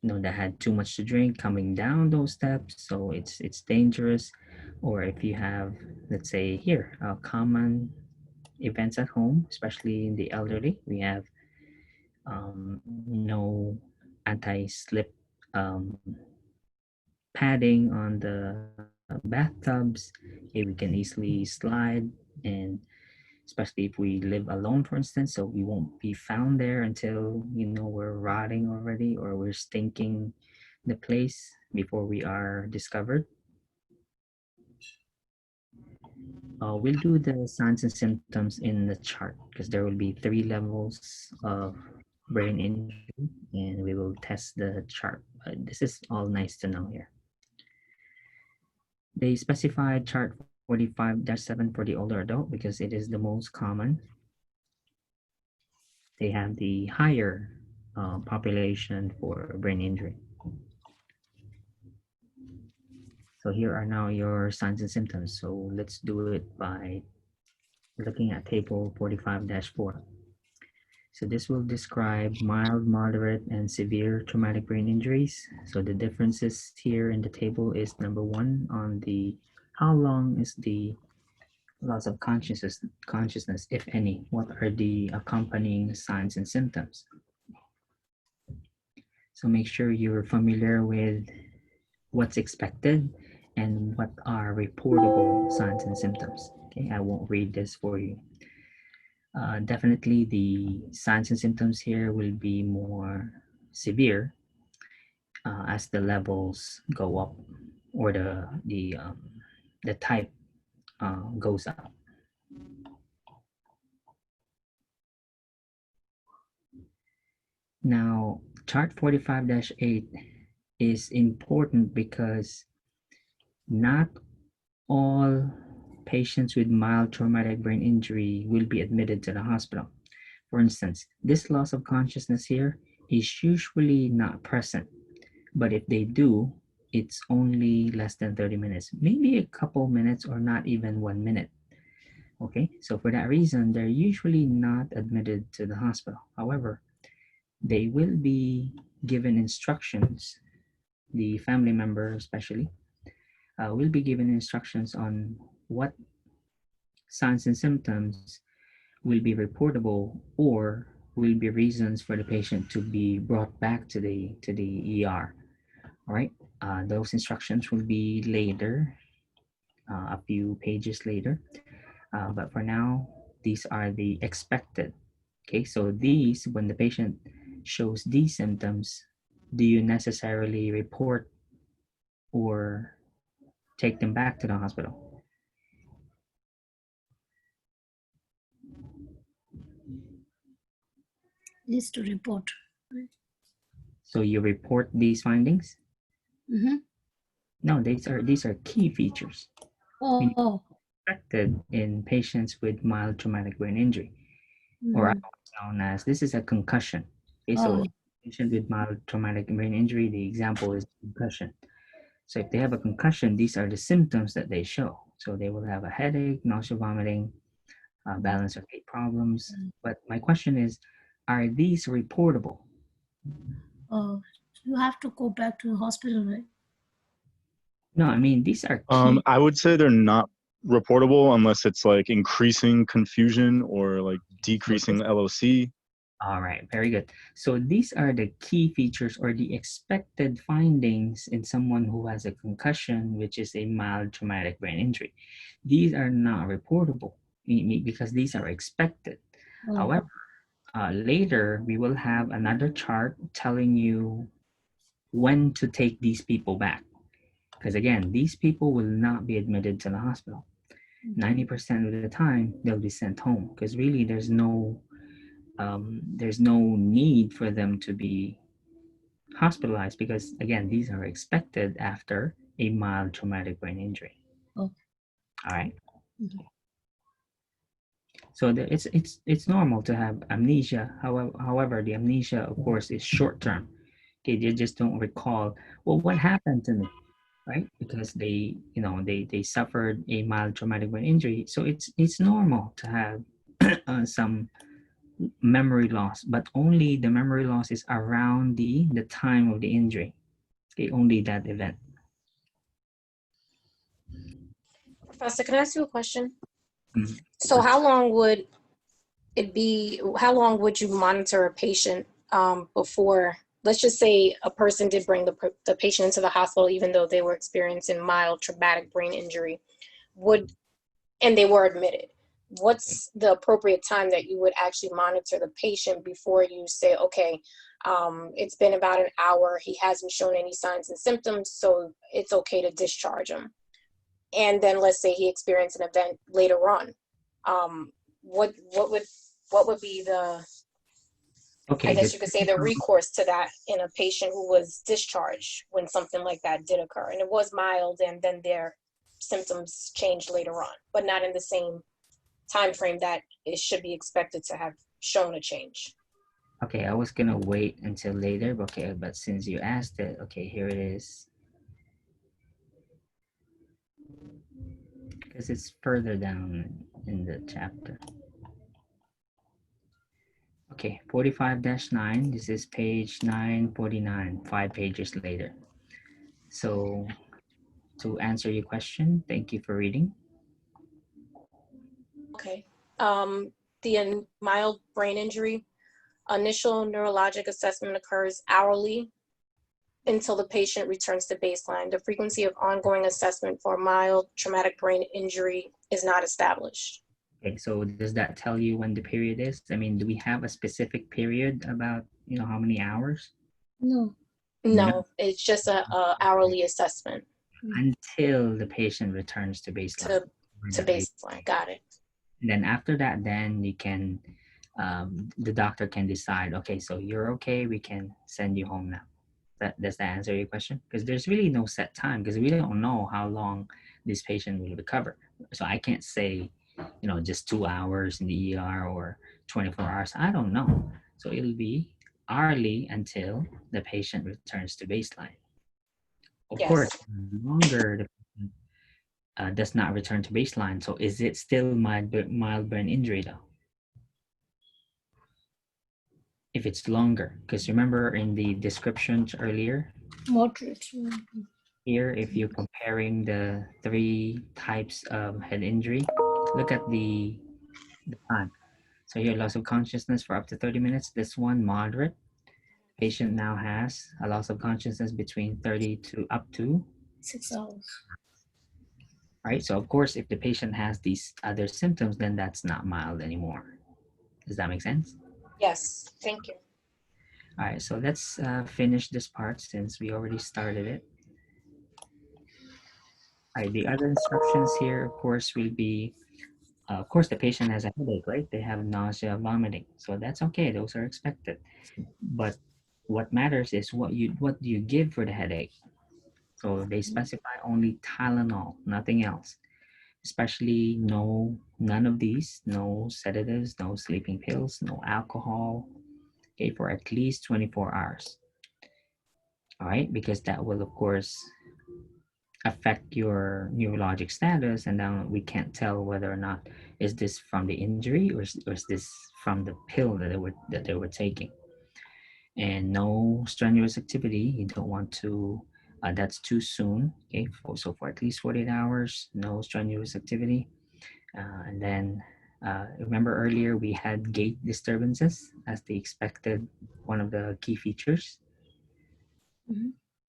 that had too much to drink coming down those steps. So it's dangerous. Or if you have, let's say here, common events at home, especially in the elderly, we have no anti-slip padding on the bathtubs. Okay, we can easily slide, and especially if we live alone, for instance, so we won't be found there until we're rotting already or we're stinking the place before we are discovered. We'll do the signs and symptoms in the chart because there will be 3 levels of brain injury, and we will test the chart. This is all nice to know here. They specified chart 45-7 for the older adult because it is the most common. They have the higher population for brain injury. So here are now your signs and symptoms. So let's do it by looking at table 45-4. So this will describe mild, moderate, and severe traumatic brain injuries. So the differences here in the table is number 1 on the how long is the loss of consciousness, if any. What are the accompanying signs and symptoms? So make sure you're familiar with what's expected and what are reportable signs and symptoms. Okay, I won't read this for you. Definitely the signs and symptoms here will be more severe as the levels go up or the type goes up. Now, chart 45-8 is important because not all patients with mild traumatic brain injury will be admitted to the hospital. For instance, this loss of consciousness here is usually not present, but if they do, it's only less than 30 minutes, maybe a couple minutes or not even 1 minute. Okay, so for that reason, they're usually not admitted to the hospital. However, they will be given instructions, the family member especially, will be given instructions on what signs and symptoms will be reportable or will be reasons for the patient to be brought back to the ER. All right, those instructions will be later, a few pages later. But for now, these are the expected. Okay, so these, when the patient shows these symptoms, do you necessarily report or take them back to the hospital?
Needs to report.
So you report these findings?
Mm-hmm.
No, these are key features.
Oh.
Expected in patients with mild traumatic brain injury. or otherwise known as, this is a concussion. Okay, so
Oh,
patient with mild traumatic brain injury, the example is concussion. So if they have a concussion, these are the symptoms that they show. So they will have a headache, nausea, vomiting, balance or gait problems. But my question is, are these reportable?
oh, you have to go back to the hospital, right?
No, I mean, these are key.
I would say they're not reportable unless it's like increasing confusion or like decreasing LOC.
All right, very good. So these are the key features or the expected findings in someone who has a concussion, which is a mild traumatic brain injury. These are not reportable because these are expected.
Oh,
However, later we will have another chart telling you when to take these people back. Because again, these people will not be admitted to the hospital. 90% of the time, they'll be sent home because really there's no need for them to be hospitalized because again, these are expected after a mild traumatic brain injury.
Oh.
All right.
Mhm.
So it's normal to have amnesia. However, the amnesia, of course, is short term. Okay, they just don't recall, well, what happened to me, right? Because they suffered a mild traumatic brain injury. So it's normal to have some memory loss, but only the memory loss is around the time of the injury. Okay, only that event.
Professor, can I ask you a question?
Mhm.
So how long would you monitor a patient before, let's just say a person did bring the patient into the hospital even though they were experiencing mild traumatic brain injury, and they were admitted. What's the appropriate time that you would actually monitor the patient before you say, okay, it's been about an hour, he hasn't shown any signs and symptoms, so it's okay to discharge him? And then let's say he experienced an event later on. What would be the,
Okay,
I guess you could say, the recourse to that in a patient who was discharged when something like that did occur, and it was mild, and then their symptoms changed later on, but not in the same time frame that it should be expected to have shown a change.
Okay, I was gonna wait until later, but since you asked it, okay, here it is. Because it's further down in the chapter. Okay, 45-9, this is page 949, 5 pages later. So to answer your question, thank you for reading.
Okay. The mild brain injury, initial neurologic assessment occurs hourly until the patient returns to baseline. The frequency of ongoing assessment for mild traumatic brain injury is not established.
Okay, so does that tell you when the period is? I mean, do we have a specific period about, how many hours?
no.
No, it's just a hourly assessment
Until the patient returns to baseline.
to baseline. Got it.
And then after that, then you can, the doctor can decide, okay, so you're okay, we can send you home now. Does that answer your question? Because there's really no set time because we don't know how long this patient will recover. So I can't say, just 2 hours in the ER or 24 hours. I don't know. So it'll be hourly until the patient returns to baseline. Of course, the longer the patient does not return to baseline. So is it still mild brain injury though? If it's longer, because remember in the descriptions earlier,
Moderate.
here, if you're comparing the 3 types of head injury, look at the time. So here, loss of consciousness for up to 30 minutes. This one, moderate. Patient now has a loss of consciousness between 30 to up to
6 hours.
Right? So of course, if the patient has these other symptoms, then that's not mild anymore. Does that make sense?
Yes, thank you.
All right, so let's finish this part since we already started it. All right, the other instructions here, of course, will be, of course, the patient has a headache, right? They have nausea, vomiting. So that's okay, those are expected. But what matters is what do you give for the headache? So they specify only Tylenol, nothing else. Especially no none of these, no sedatives, no sleeping pills, no alcohol, okay, for at least 24 hours. All right, because that will, of course, affect your neurologic status, and then we can't tell whether or not is this from the injury or is this from the pill that they were taking. And no strenuous activity. You don't want to. That's too soon. Okay, so for at least 48 hours, no strenuous activity. And then remember earlier we had gait disturbances as the expected one of the key features.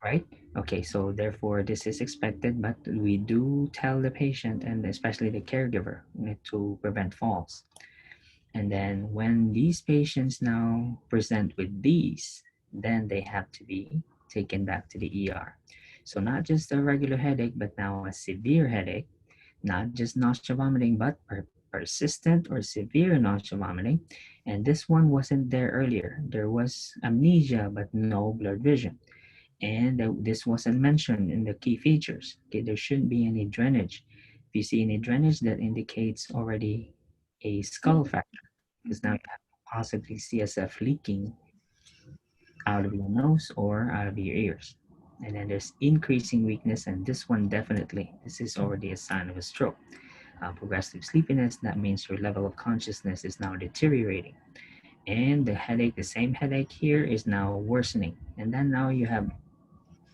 Right? Okay, so therefore this is expected, but we do tell the patient and especially the caregiver to prevent falls. And then when these patients now present with these, then they have to be taken back to the ER. So not just a regular headache, but now a severe headache, not just nausea vomiting, but persistent or severe nausea vomiting. And this one wasn't there earlier. There was amnesia, but no blurred vision. And this wasn't mentioned in the key features. Okay, there shouldn't be any drainage. If you see any drainage, that indicates already a skull fracture, because now you have possibly CSF leaking out of your nose or out of your ears. And then there's increasing weakness, and this one definitely, this is already a sign of a stroke. Progressive sleepiness, that means your level of consciousness is now deteriorating. And the headache, the same headache here, is now worsening. And then now you have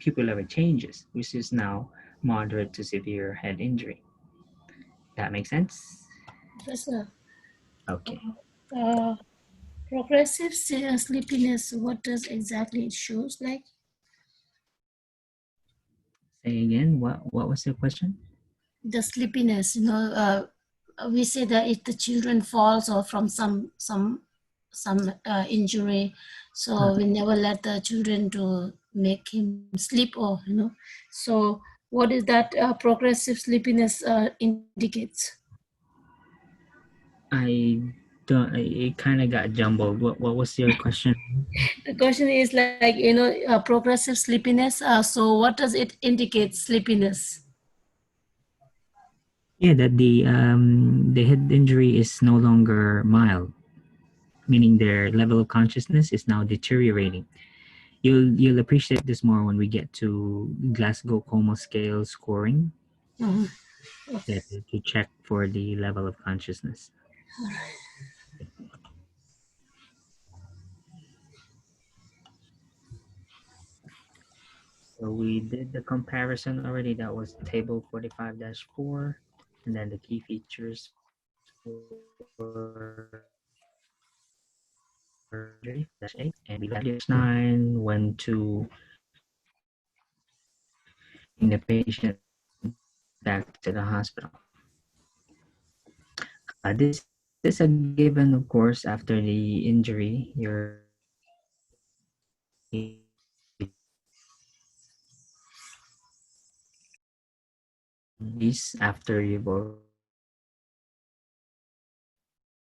pupillary changes, which is now moderate to severe head injury. That makes sense?
Yes, sir.
Okay.
Progressive sleepiness, what does exactly it shows like?
Say again, what was the question?
The sleepiness, we say that if the children falls or from some injury, so we never let the children to make him sleep, or so what is that progressive sleepiness indicates?
I don't, it kind of got jumbled. What was your question?
The question is like, progressive sleepiness, so what does it indicate, sleepiness?
Yeah, that the head injury is no longer mild, meaning their level of consciousness is now deteriorating. You'll appreciate this more when we get to Glasgow Coma Scale scoring, to check for the level of consciousness. So we did the comparison already. That was table 45-4, and then the key features for -8, and we left 9 went to bring the patient back to the hospital. This is a given, of course, after the injury. You're this after you've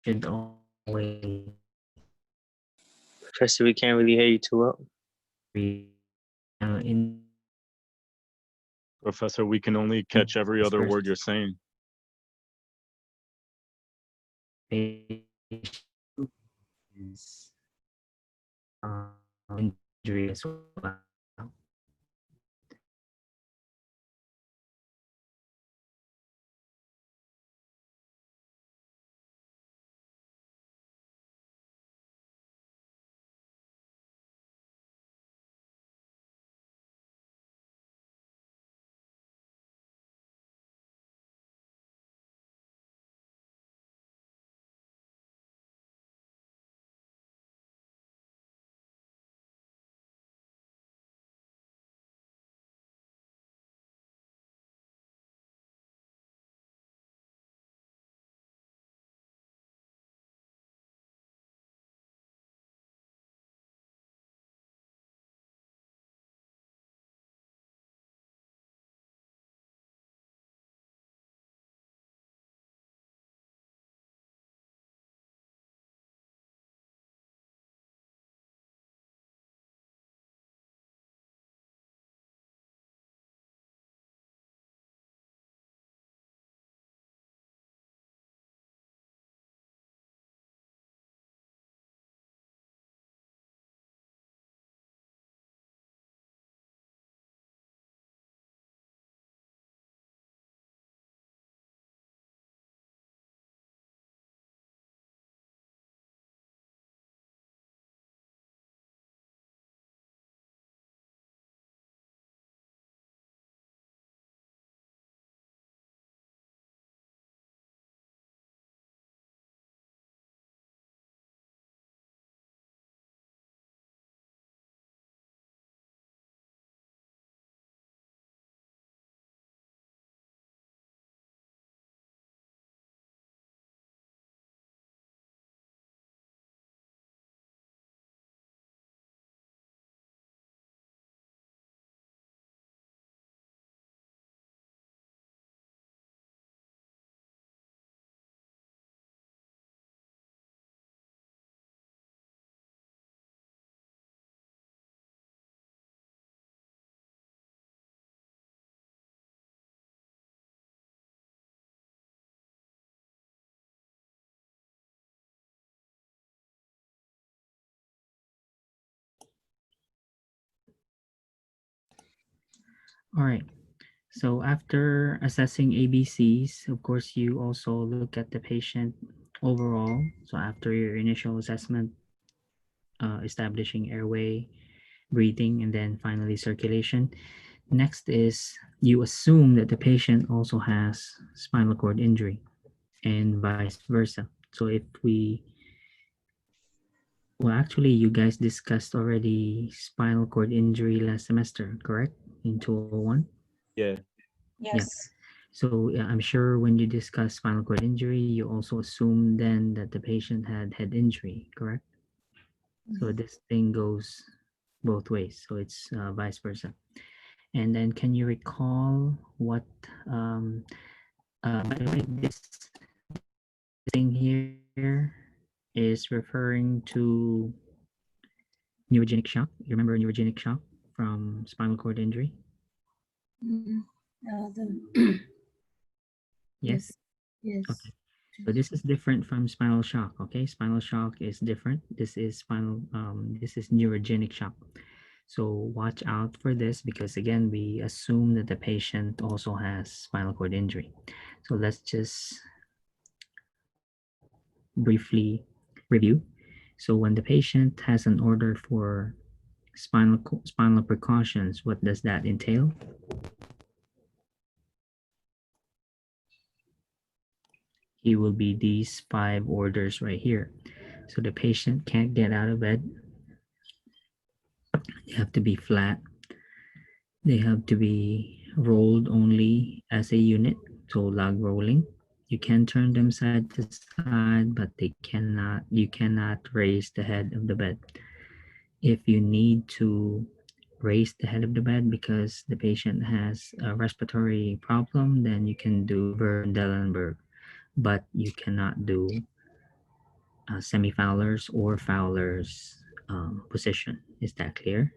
should always
Professor, we can't really hear you too well.
in
Professor, we can only catch every other word you're saying.
is injury as well. All right. So after assessing ABCs, of course, you also look at the patient overall. So after your initial assessment, establishing airway, breathing, and then finally circulation. Next is you assume that the patient also has spinal cord injury and vice versa. So if we, well, actually, you guys discussed already spinal cord injury last semester, correct? In 201?
Yeah.
Yes.
So yeah, I'm sure when you discuss spinal cord injury, you also assume then that the patient had head injury, correct? So this thing goes both ways. So it's vice versa. And then can you recall what, by the way, this thing here is referring to neurogenic shock. You remember neurogenic shock from spinal cord injury? Yes?
Yes.
Okay. So this is different from spinal shock, okay? Spinal shock is different. This is this is neurogenic shock. So watch out for this because again, we assume that the patient also has spinal cord injury. So let's just briefly review. So when the patient has an order for spinal precautions, what does that entail? It will be these 5 orders right here. So the patient can't get out of bed. They have to be flat. They have to be rolled only as a unit, so log rolling. You can turn them side to side, but you cannot raise the head of the bed. If you need to raise the head of the bed because the patient has a respiratory problem, then you can do Dellenberg, but you cannot do semi-Fowler's or Fowler's position. Is that clear?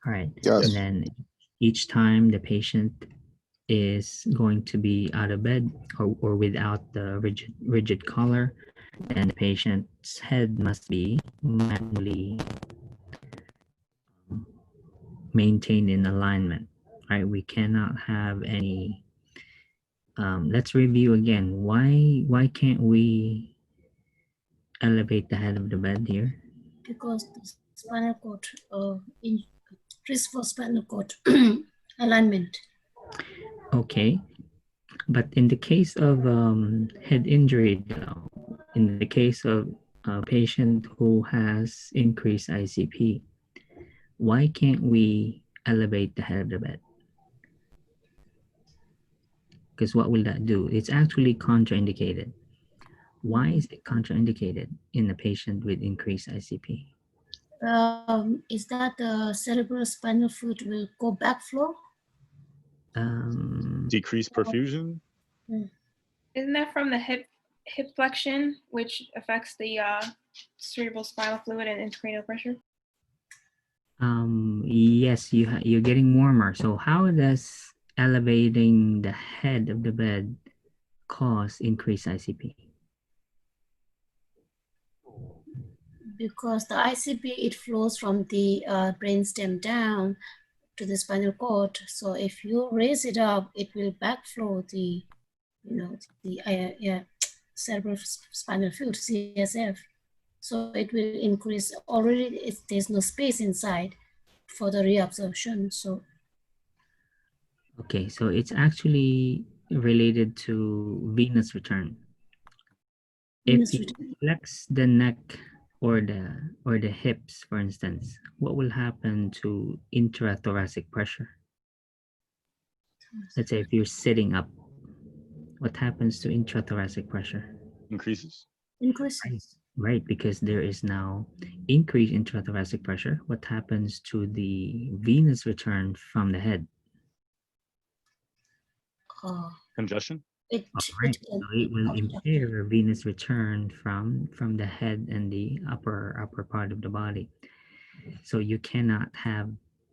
All right.
Yes.
And then each time the patient is going to be out of bed or without the rigid collar, then the patient's head must be manually maintained in alignment, right? We cannot have any, let's review again. Why can't we elevate the head of the bed here?
Because the spinal cord, risk for spinal cord alignment.
Okay, but in the case of head injury, though, in the case of a patient who has increased ICP, why can't we elevate the head of the bed? Because what will that do? It's actually contraindicated. Why is it contraindicated in a patient with increased ICP?
Is that the cerebral spinal fluid will go backflow?
Decreased perfusion.
Isn't that from the hip flexion, which affects the cerebral spinal fluid and intracranial pressure?
Yes, you're getting warmer. So how does elevating the head of the bed cause increased ICP?
Because the ICP, it flows from the brainstem down to the spinal cord. So if you raise it up, it will backflow the, cerebral spinal fluid, CSF. So it will increase. Already, there's no space inside for the reabsorption. So.
Okay, so it's actually related to venous return. If you flex the neck or the hips, for instance, what will happen to intrathoracic pressure? Let's say if you're sitting up, what happens to intrathoracic pressure?
Increases.
Increases.
Right, because there is now increased intrathoracic pressure. What happens to the venous return from the head?
Congestion.
It will impair venous return from the head and the upper part of the body. So you cannot have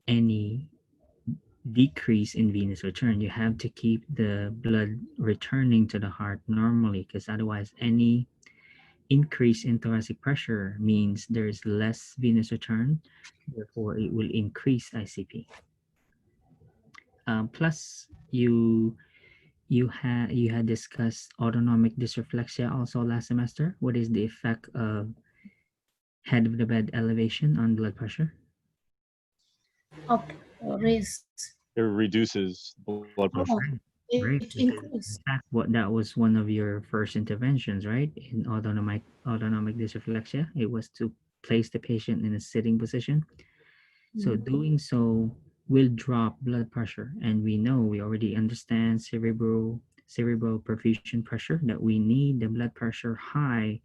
any decrease in venous return. You have to keep the blood returning to the heart normally, because otherwise any increase in thoracic pressure means there's less venous return, therefore it will increase ICP. Plus, you had discussed autonomic dysreflexia also last semester. What is the effect of head of the bed elevation on blood pressure?
Up or raise.
It reduces blood pressure.
Oh,
Right.
it
Because
increase.
in fact, what that was one of your first interventions, right? In autonomic dysreflexia, it was to place the patient in a sitting position. So doing so will drop blood pressure, and we already understand cerebral perfusion pressure, that we need the blood pressure high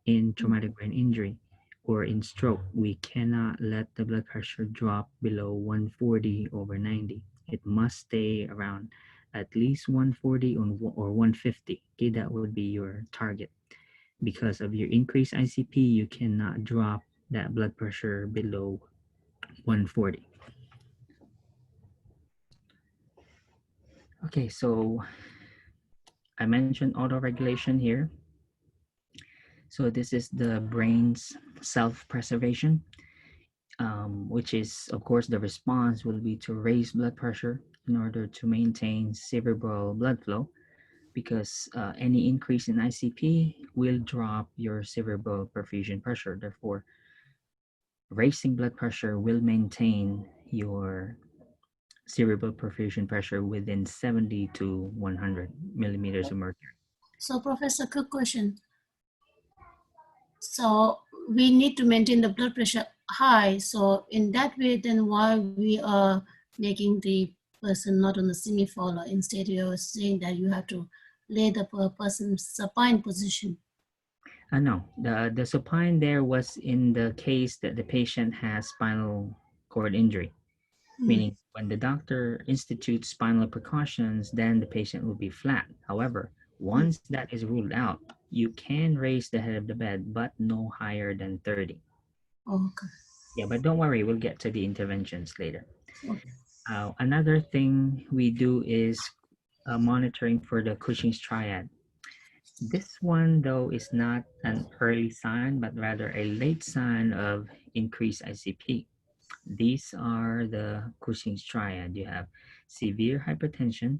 in traumatic brain injury or in stroke. We cannot let the blood pressure drop below 140/90. It must stay around at least 140 or 150. Okay, that would be your target. Because of your increased ICP, you cannot drop that blood pressure below 140. Okay, so I mentioned autoregulation here. So this is the brain's self-preservation, which is, of course, the response will be to raise blood pressure in order to maintain cerebral blood flow, because any increase in ICP will drop your cerebral perfusion pressure. Therefore, raising blood pressure will maintain your cerebral perfusion pressure within 70 to 100 millimeters of mercury.
So, Professor, quick question. So we need to maintain the blood pressure high. So in that way, then why we are making the person not on the semi-fall, or instead you are saying that you have to lay the person supine position.
No, the supine there was in the case that the patient has spinal cord injury, meaning when the doctor institutes spinal precautions, then the patient will be flat. However, once that is ruled out, you can raise the head of the bed, but no higher than 30.
Okay.
Yeah, but don't worry, we'll get to the interventions later.
Okay.
Another thing we do is monitoring for the Cushing's triad. This one, though, is not an early sign, but rather a late sign of increased ICP. These are the Cushing's triad. You have severe hypertension,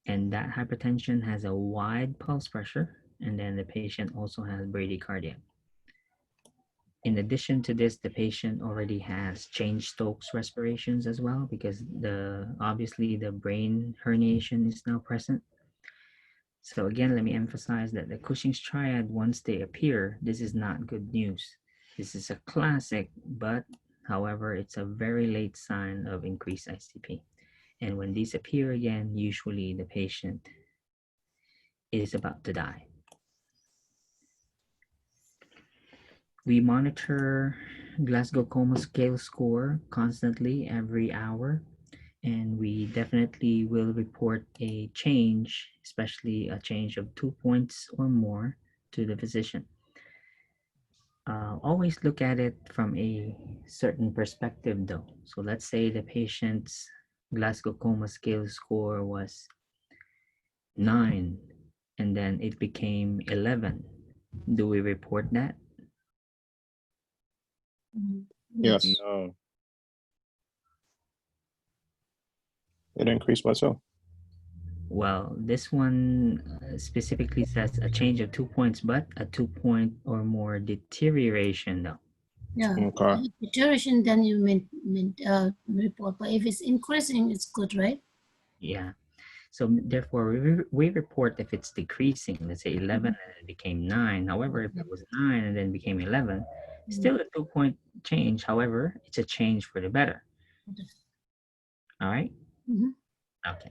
and that hypertension has a wide pulse pressure, and then the patient also has bradycardia. In addition to this, the patient already has changed Stokes respirations as well, because obviously the brain herniation is now present. So again, let me emphasize that the Cushing's triad, once they appear, this is not good news. This is a classic, but however, it's a very late sign of increased ICP. And when these appear again, usually the patient is about to die. We monitor Glasgow Coma Scale score constantly every hour, and we definitely will report a change, especially a change of 2 points or more, to the physician. Always look at it from a certain perspective though. So let's say the patient's Glasgow Coma Scale score was 9 and then it became 11. Do we report that?
Yes.
No.
It increased by so.
Well, this one specifically says a change of 2 points, but a 2 point or more deterioration though.
Yeah.
Okay.
Deterioration, then you report. But if it's increasing, it's good, right?
Yeah. So therefore, we report if it's decreasing. Let's say 11 and it became 9. However, if it was 9 and then became 11, still a 2 point change. However, it's a change for the better. All right? Okay.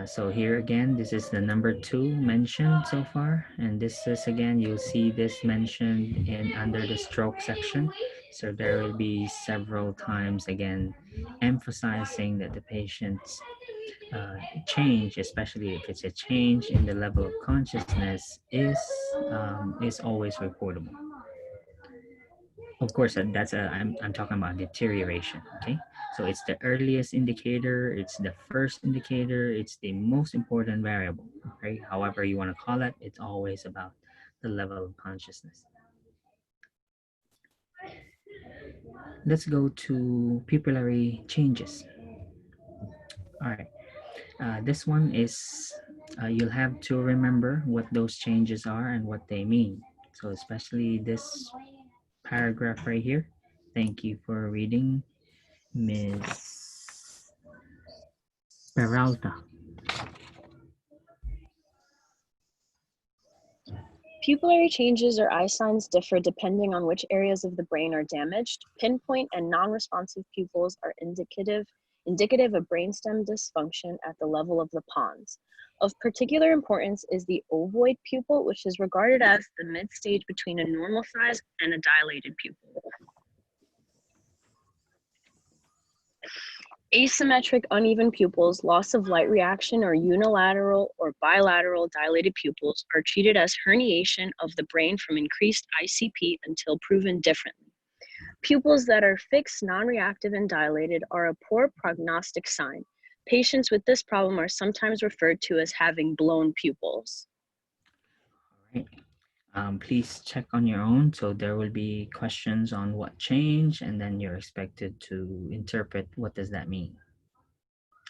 So here again, this is the number 2 mentioned so far. And this is again, you'll see this mentioned under the stroke section. So there will be several times again, emphasizing that the patient's change, especially if it's a change in the level of consciousness, is always reportable. Of course, I'm talking about deterioration. Okay, so it's the earliest indicator, it's the first indicator, it's the most important variable. Okay, however you want to call it, it's always about the level of consciousness. let's go to pupillary changes. All right. This one is, you'll have to remember what those changes are and what they mean. So especially this paragraph right here. Thank you for reading, Ms. Peralta.
Pupillary changes or eye signs differ depending on which areas of the brain are damaged. Pinpoint and non-responsive pupils are indicative of brainstem dysfunction at the level of the pons. Of particular importance is the ovoid pupil, which is regarded as the mid-stage between a normal size and a dilated pupil. Asymmetric uneven pupils, loss of light reaction, or unilateral or bilateral dilated pupils are treated as herniation of the brain from increased ICP until proven differently. Pupils that are fixed, non-reactive, and dilated are a poor prognostic sign. Patients with this problem are sometimes referred to as having blown pupils.
All right. Please check on your own. So there will be questions on what changed, and then you're expected to interpret what does that mean.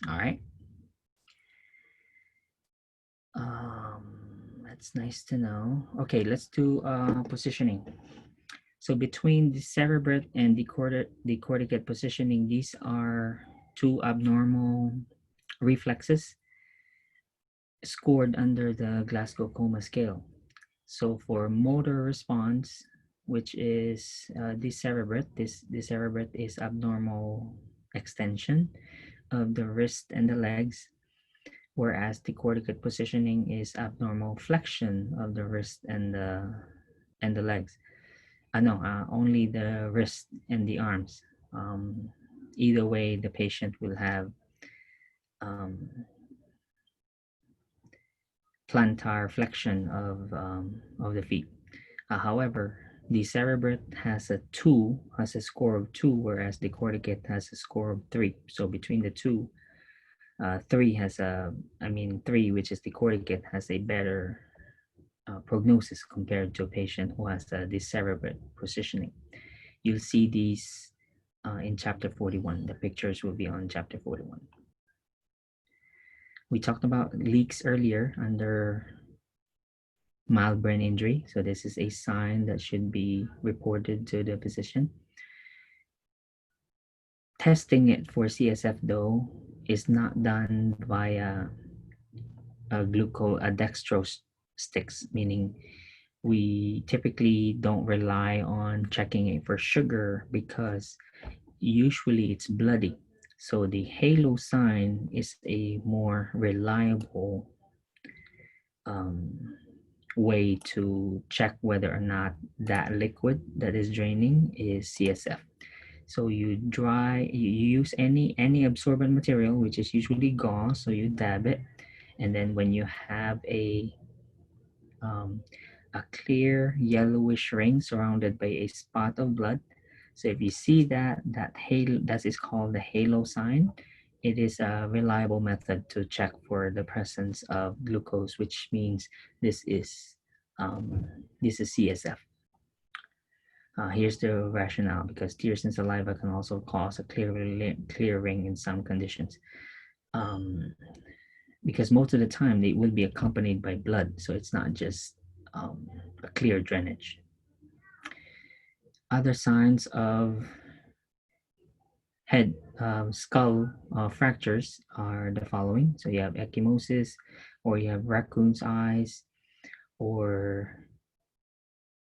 All right. That's nice to know. Okay, let's do positioning. So between the cerebral and the corticate positioning, these are two abnormal reflexes scored under the Glasgow Coma scale. So for motor response, which is the cerebral, this cerebral is abnormal extension of the wrist and the legs, whereas the corticate positioning is abnormal flexion of the wrist and the legs. Only the wrist and the arms. Either way, the patient will have plantar flexion of the feet. However, the cerebral has a score of 2, whereas the corticate has a score of 3. So between the two, 3, which is the corticate, has a better prognosis compared to a patient who has the cerebral positioning. You'll see these in chapter 41. The pictures will be on chapter 41. We talked about leaks earlier under mild brain injury. So this is a sign that should be reported to the physician. Testing it for CSF, though, is not done via a dextrose sticks, meaning we typically don't rely on checking it for sugar because usually it's bloody. So the halo sign is a more reliable way to check whether or not that liquid that is draining is CSF. So you use any absorbent material, which is usually gauze, so you dab it, and then when you have a clear yellowish ring surrounded by a spot of blood, so if you see that halo, that is called the halo sign, it is a reliable method to check for the presence of glucose, which means this is CSF. Here's the rationale, because tears and saliva can also cause a clear ring in some conditions. Because most of the time they will be accompanied by blood, so it's not just a clear drainage. Other signs of skull fractures are the following. So you have ecchymosis, or you have raccoon's eyes, or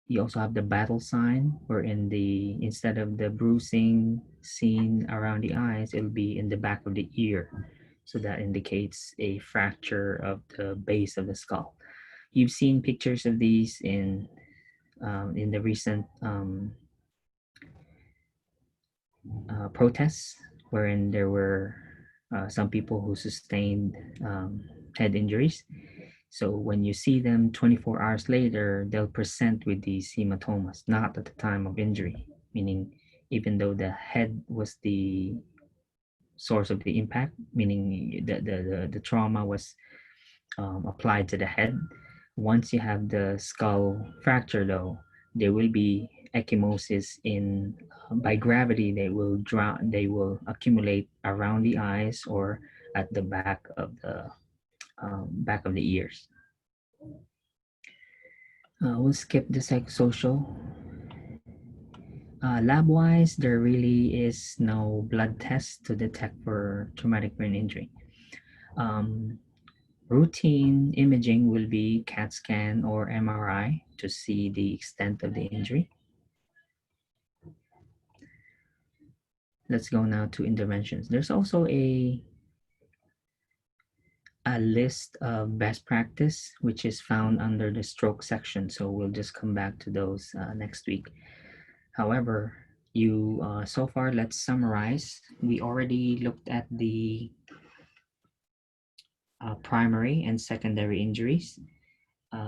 you also have the battle sign, wherein instead of the bruising seen around the eyes, it'll be in the back of the ear. So that indicates a fracture of the base of the skull. You've seen pictures of these in the recent protests, wherein there were some people who sustained head injuries. So when you see them 24 hours later, they'll present with these hematomas, not at the time of injury, meaning even though the head was the source of the impact, meaning the trauma was applied to the head. Once you have the skull fracture, though, there will be ecchymosis in by gravity. They will drown. They will accumulate around the eyes or at the back of the ears. We'll skip the psychosocial. Lab-wise, there really is no blood test to detect for traumatic brain injury. Routine imaging will be CAT scan or MRI to see the extent of the injury. Let's go now to interventions. There's also a list of best practice, which is found under the stroke section. So we'll just come back to those next week. However, so far, let's summarize. We already looked at the primary and secondary injuries.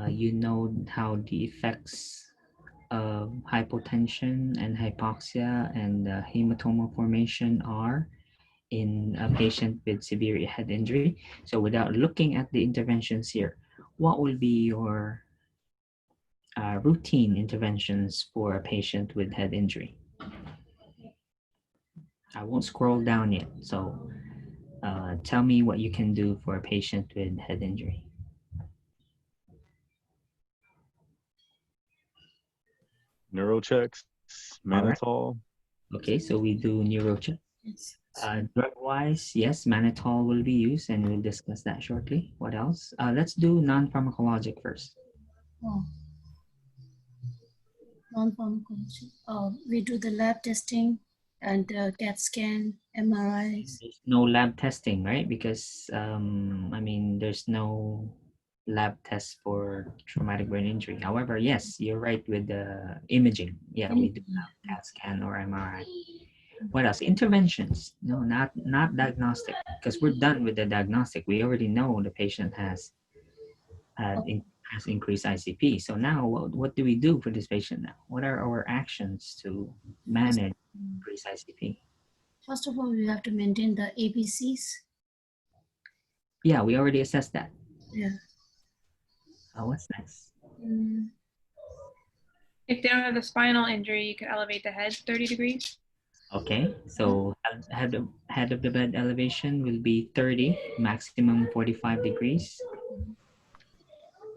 You know how the effects of hypotension and hypoxia and hematoma formation are in a patient with severe head injury. So without looking at the interventions here, what will be your routine interventions for a patient with head injury? I won't scroll down yet. So tell me what you can do for a patient with head injury.
Neuro checks, Mannitol.
Okay, so we do neuro check. Drug-wise, yes, Mannitol will be used, and we'll discuss that shortly. What else? Let's do non-pharmacologic first.
Non-pharmacology. We do the lab testing and CAT scan, MRIs.
There's no lab testing, right? Because I mean, there's no lab test for traumatic brain injury. However, yes, you're right with the imaging. Yeah, we do have CAT scan or MRI. What else? Interventions? No, not diagnostic, because we're done with the diagnostic. We already know the patient has increased ICP. So now, what do we do for this patient now? What are our actions to manage increased ICP?
First of all, we have to maintain the ABCs.
Yeah, we already assessed that.
Yeah.
What's next?
If they don't have the spinal injury, you could elevate the head 30 degrees.
Okay, so head of the bed elevation will be 30, maximum 45 degrees.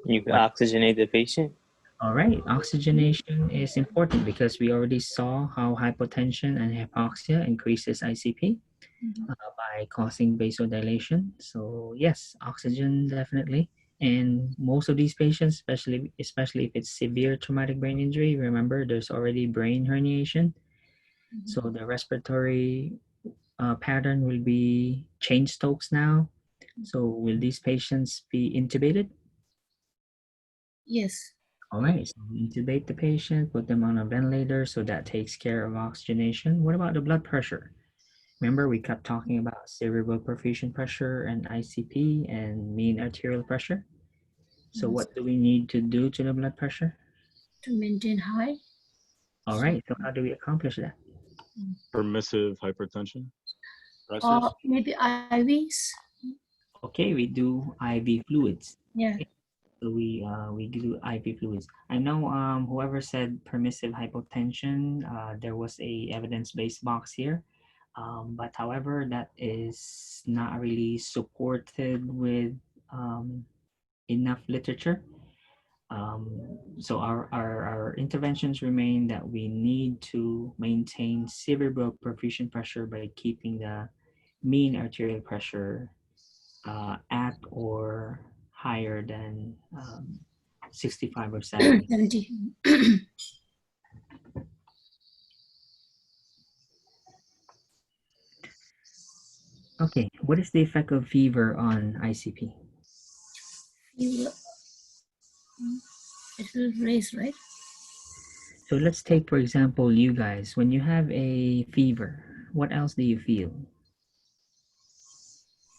You can oxygenate the patient.
All right, oxygenation is important because we already saw how hypotension and hypoxia increases ICP by causing vasodilation. So yes, oxygen definitely. And most of these patients, especially if it's severe traumatic brain injury, remember there's already brain herniation. So the respiratory pattern will be Cheyne-Stokes now. So will these patients be intubated?
Yes.
All right, so we intubate the patient, put them on a ventilator, so that takes care of oxygenation. What about the blood pressure? Remember, we kept talking about cerebral perfusion pressure and ICP and mean arterial pressure. So what do we need to do to the blood pressure?
To maintain high.
All right, so how do we accomplish that?
Permissive hypertension.
Maybe IVs.
Okay, we do IV fluids.
Yeah.
So we do IV fluids. I know whoever said permissive hypotension, there was a evidence-based box here, but however that is not really supported with enough literature. So our interventions remain that we need to maintain cerebral perfusion pressure by keeping the mean arterial pressure at or higher than 65 or 70.
70.
Okay, what is the effect of fever on ICP?
Fever. It will raise, right?
So let's take, for example, you guys, when you have a fever, what else do you feel?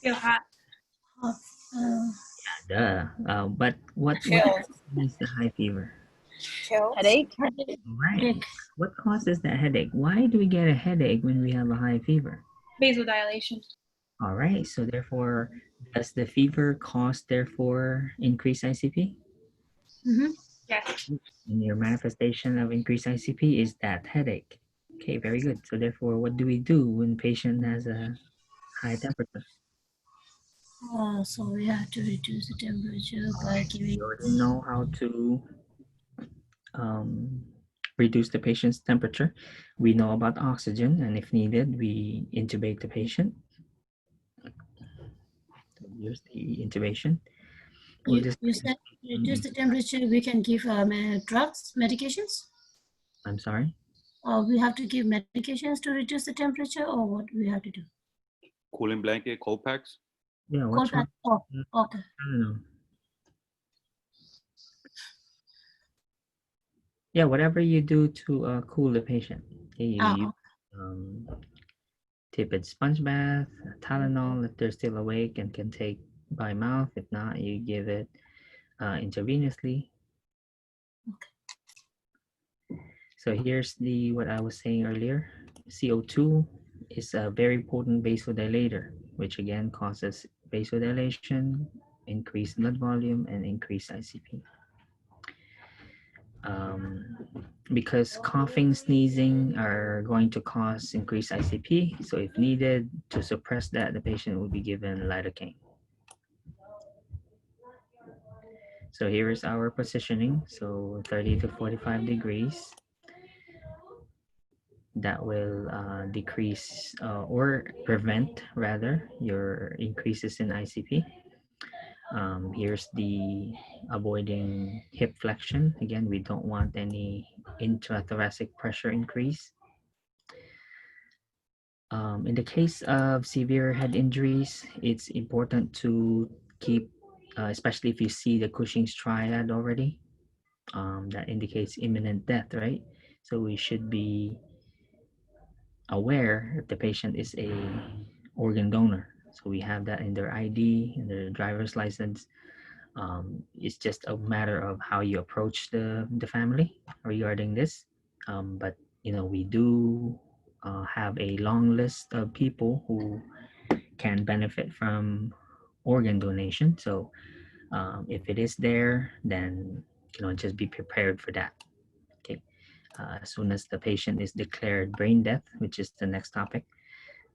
Feel hot.
But what is the high fever?
Headache.
Right. What causes that headache? Why do we get a headache when we have a high fever?
Vasodilation.
All right. So therefore, does the fever cause therefore increased ICP?
Yes.
And your manifestation of increased ICP is that headache. Okay, very good. So therefore, what do we do when patient has a high temperature?
So we have to reduce the temperature by giving.
You already know how to reduce the patient's temperature. We know about oxygen, and if needed, we intubate the patient. So here's the intubation. We'll just,
You said reduce the temperature, we can give drugs, medications?
I'm sorry?
Or we have to give medications to reduce the temperature, or what we have to do?
Cooling blanket, cold packs.
Yeah, what's wrong?
Oh, okay.
I don't know. Yeah, whatever you do to cool the patient. Okay, you tepid sponge bath, Tylenol if they're still awake and can take by mouth. If not, you give it intravenously. So here's the what I was saying earlier. CO2 is a very potent vasodilator, which again causes vasodilation, increased blood volume, and increased ICP. Because coughing, sneezing are going to cause increased ICP. So if needed, to suppress that, the patient will be given lidocaine. So here is our positioning. So 30 to 45 degrees. That will decrease or prevent rather your increases in ICP. Here's the avoiding hip flexion. Again, we don't want any intrathoracic pressure increase. In the case of severe head injuries, it's important to keep, especially if you see the Cushing's triad already, that indicates imminent death, right? So we should be aware if the patient is a organ donor. So we have that in their ID, in their driver's license. It's just a matter of how you approach the family regarding this. But you know, we do have a long list of people who can benefit from organ donation. So if it is there, then you know, just be prepared for that. Okay. As soon as the patient is declared brain death, which is the next topic,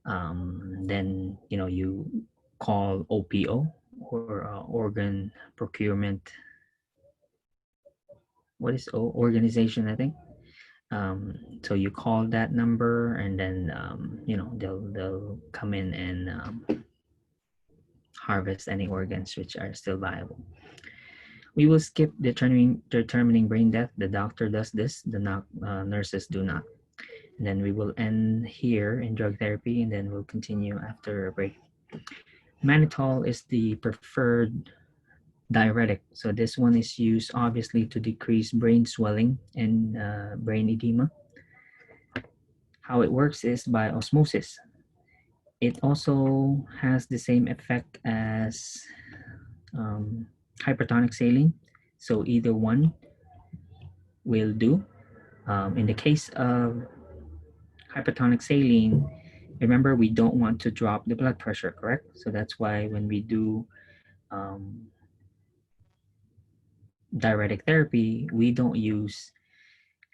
then you know, you call OPO or organ procurement. What is organization? I think. So you call that number, and then you know, they'll come in and harvest any organs which are still viable. We will skip determining brain death. The doctor does this. The nurses do not. And then we will end here in drug therapy, and then we'll continue after a break. Mannitol is the preferred diuretic. So this one is used obviously to decrease brain swelling and brain edema. How it works is by osmosis. It also has the same effect as hypertonic saline. So either one will do. In the case of hypertonic saline, remember, we don't want to drop the blood pressure, correct? So that's why when we do diuretic therapy, we don't use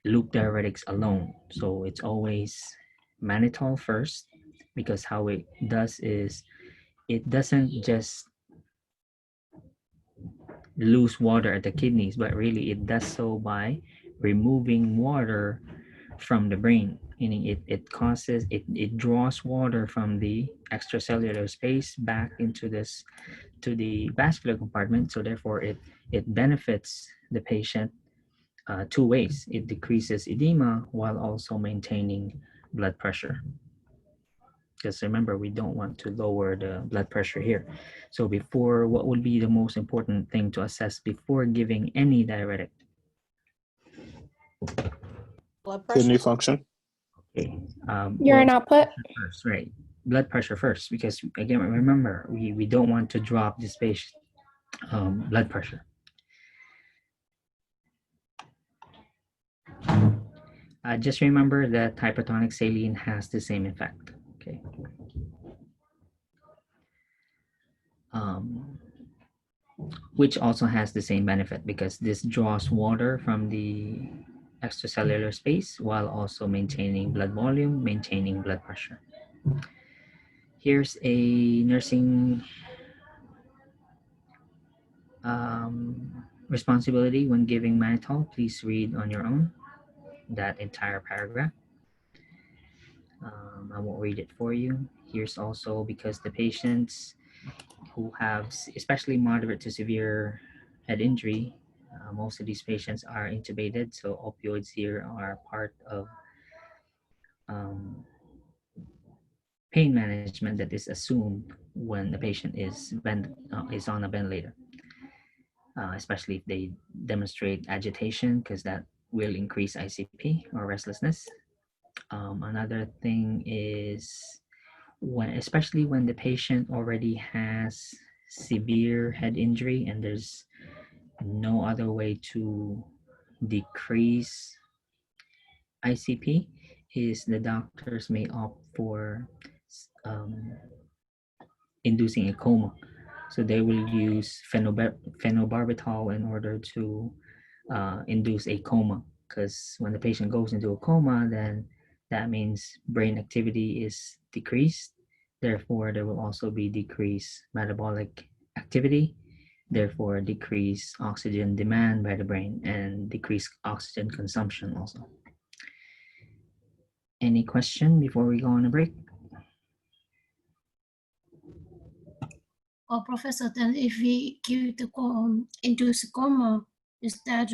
loop diuretics alone. So it's always mannitol first, because how it does is it doesn't just lose water at the kidneys, but really it does so by removing water from the brain, meaning it draws water from the extracellular space back into this to the vascular compartment. So therefore it benefits the patient two ways. It decreases edema while also maintaining blood pressure. Because remember, we don't want to lower the blood pressure here. So before, what would be the most important thing to assess before giving any diuretic?
Blood pressure.
Kidney function.
Okay.
Urine output.
First, right. Blood pressure first, because again, remember, we don't want to drop this patient blood pressure. Just remember that hypertonic saline has the same effect. Okay. which also has the same benefit because this draws water from the extracellular space while also maintaining blood volume, maintaining blood pressure. Here's a nursing responsibility when giving mannitol. Please read on your own that entire paragraph. I won't read it for you. Here's also because the patients who have especially moderate to severe head injury, most of these patients are intubated, so opioids here are part of pain management that is assumed when the patient is on a ventilator, especially if they demonstrate agitation, because that will increase ICP or restlessness. Another thing is especially when the patient already has severe head injury and there's no other way to decrease ICP, is the doctors may opt for inducing a coma. So they will use phenobarbital in order to induce a coma, because when the patient goes into a coma, then that means brain activity is decreased. Therefore, there will also be decreased metabolic activity, therefore decreased oxygen demand by the brain and decreased oxygen consumption also. Any question before we go on a break?
Or Professor, then if we give the induce coma, is that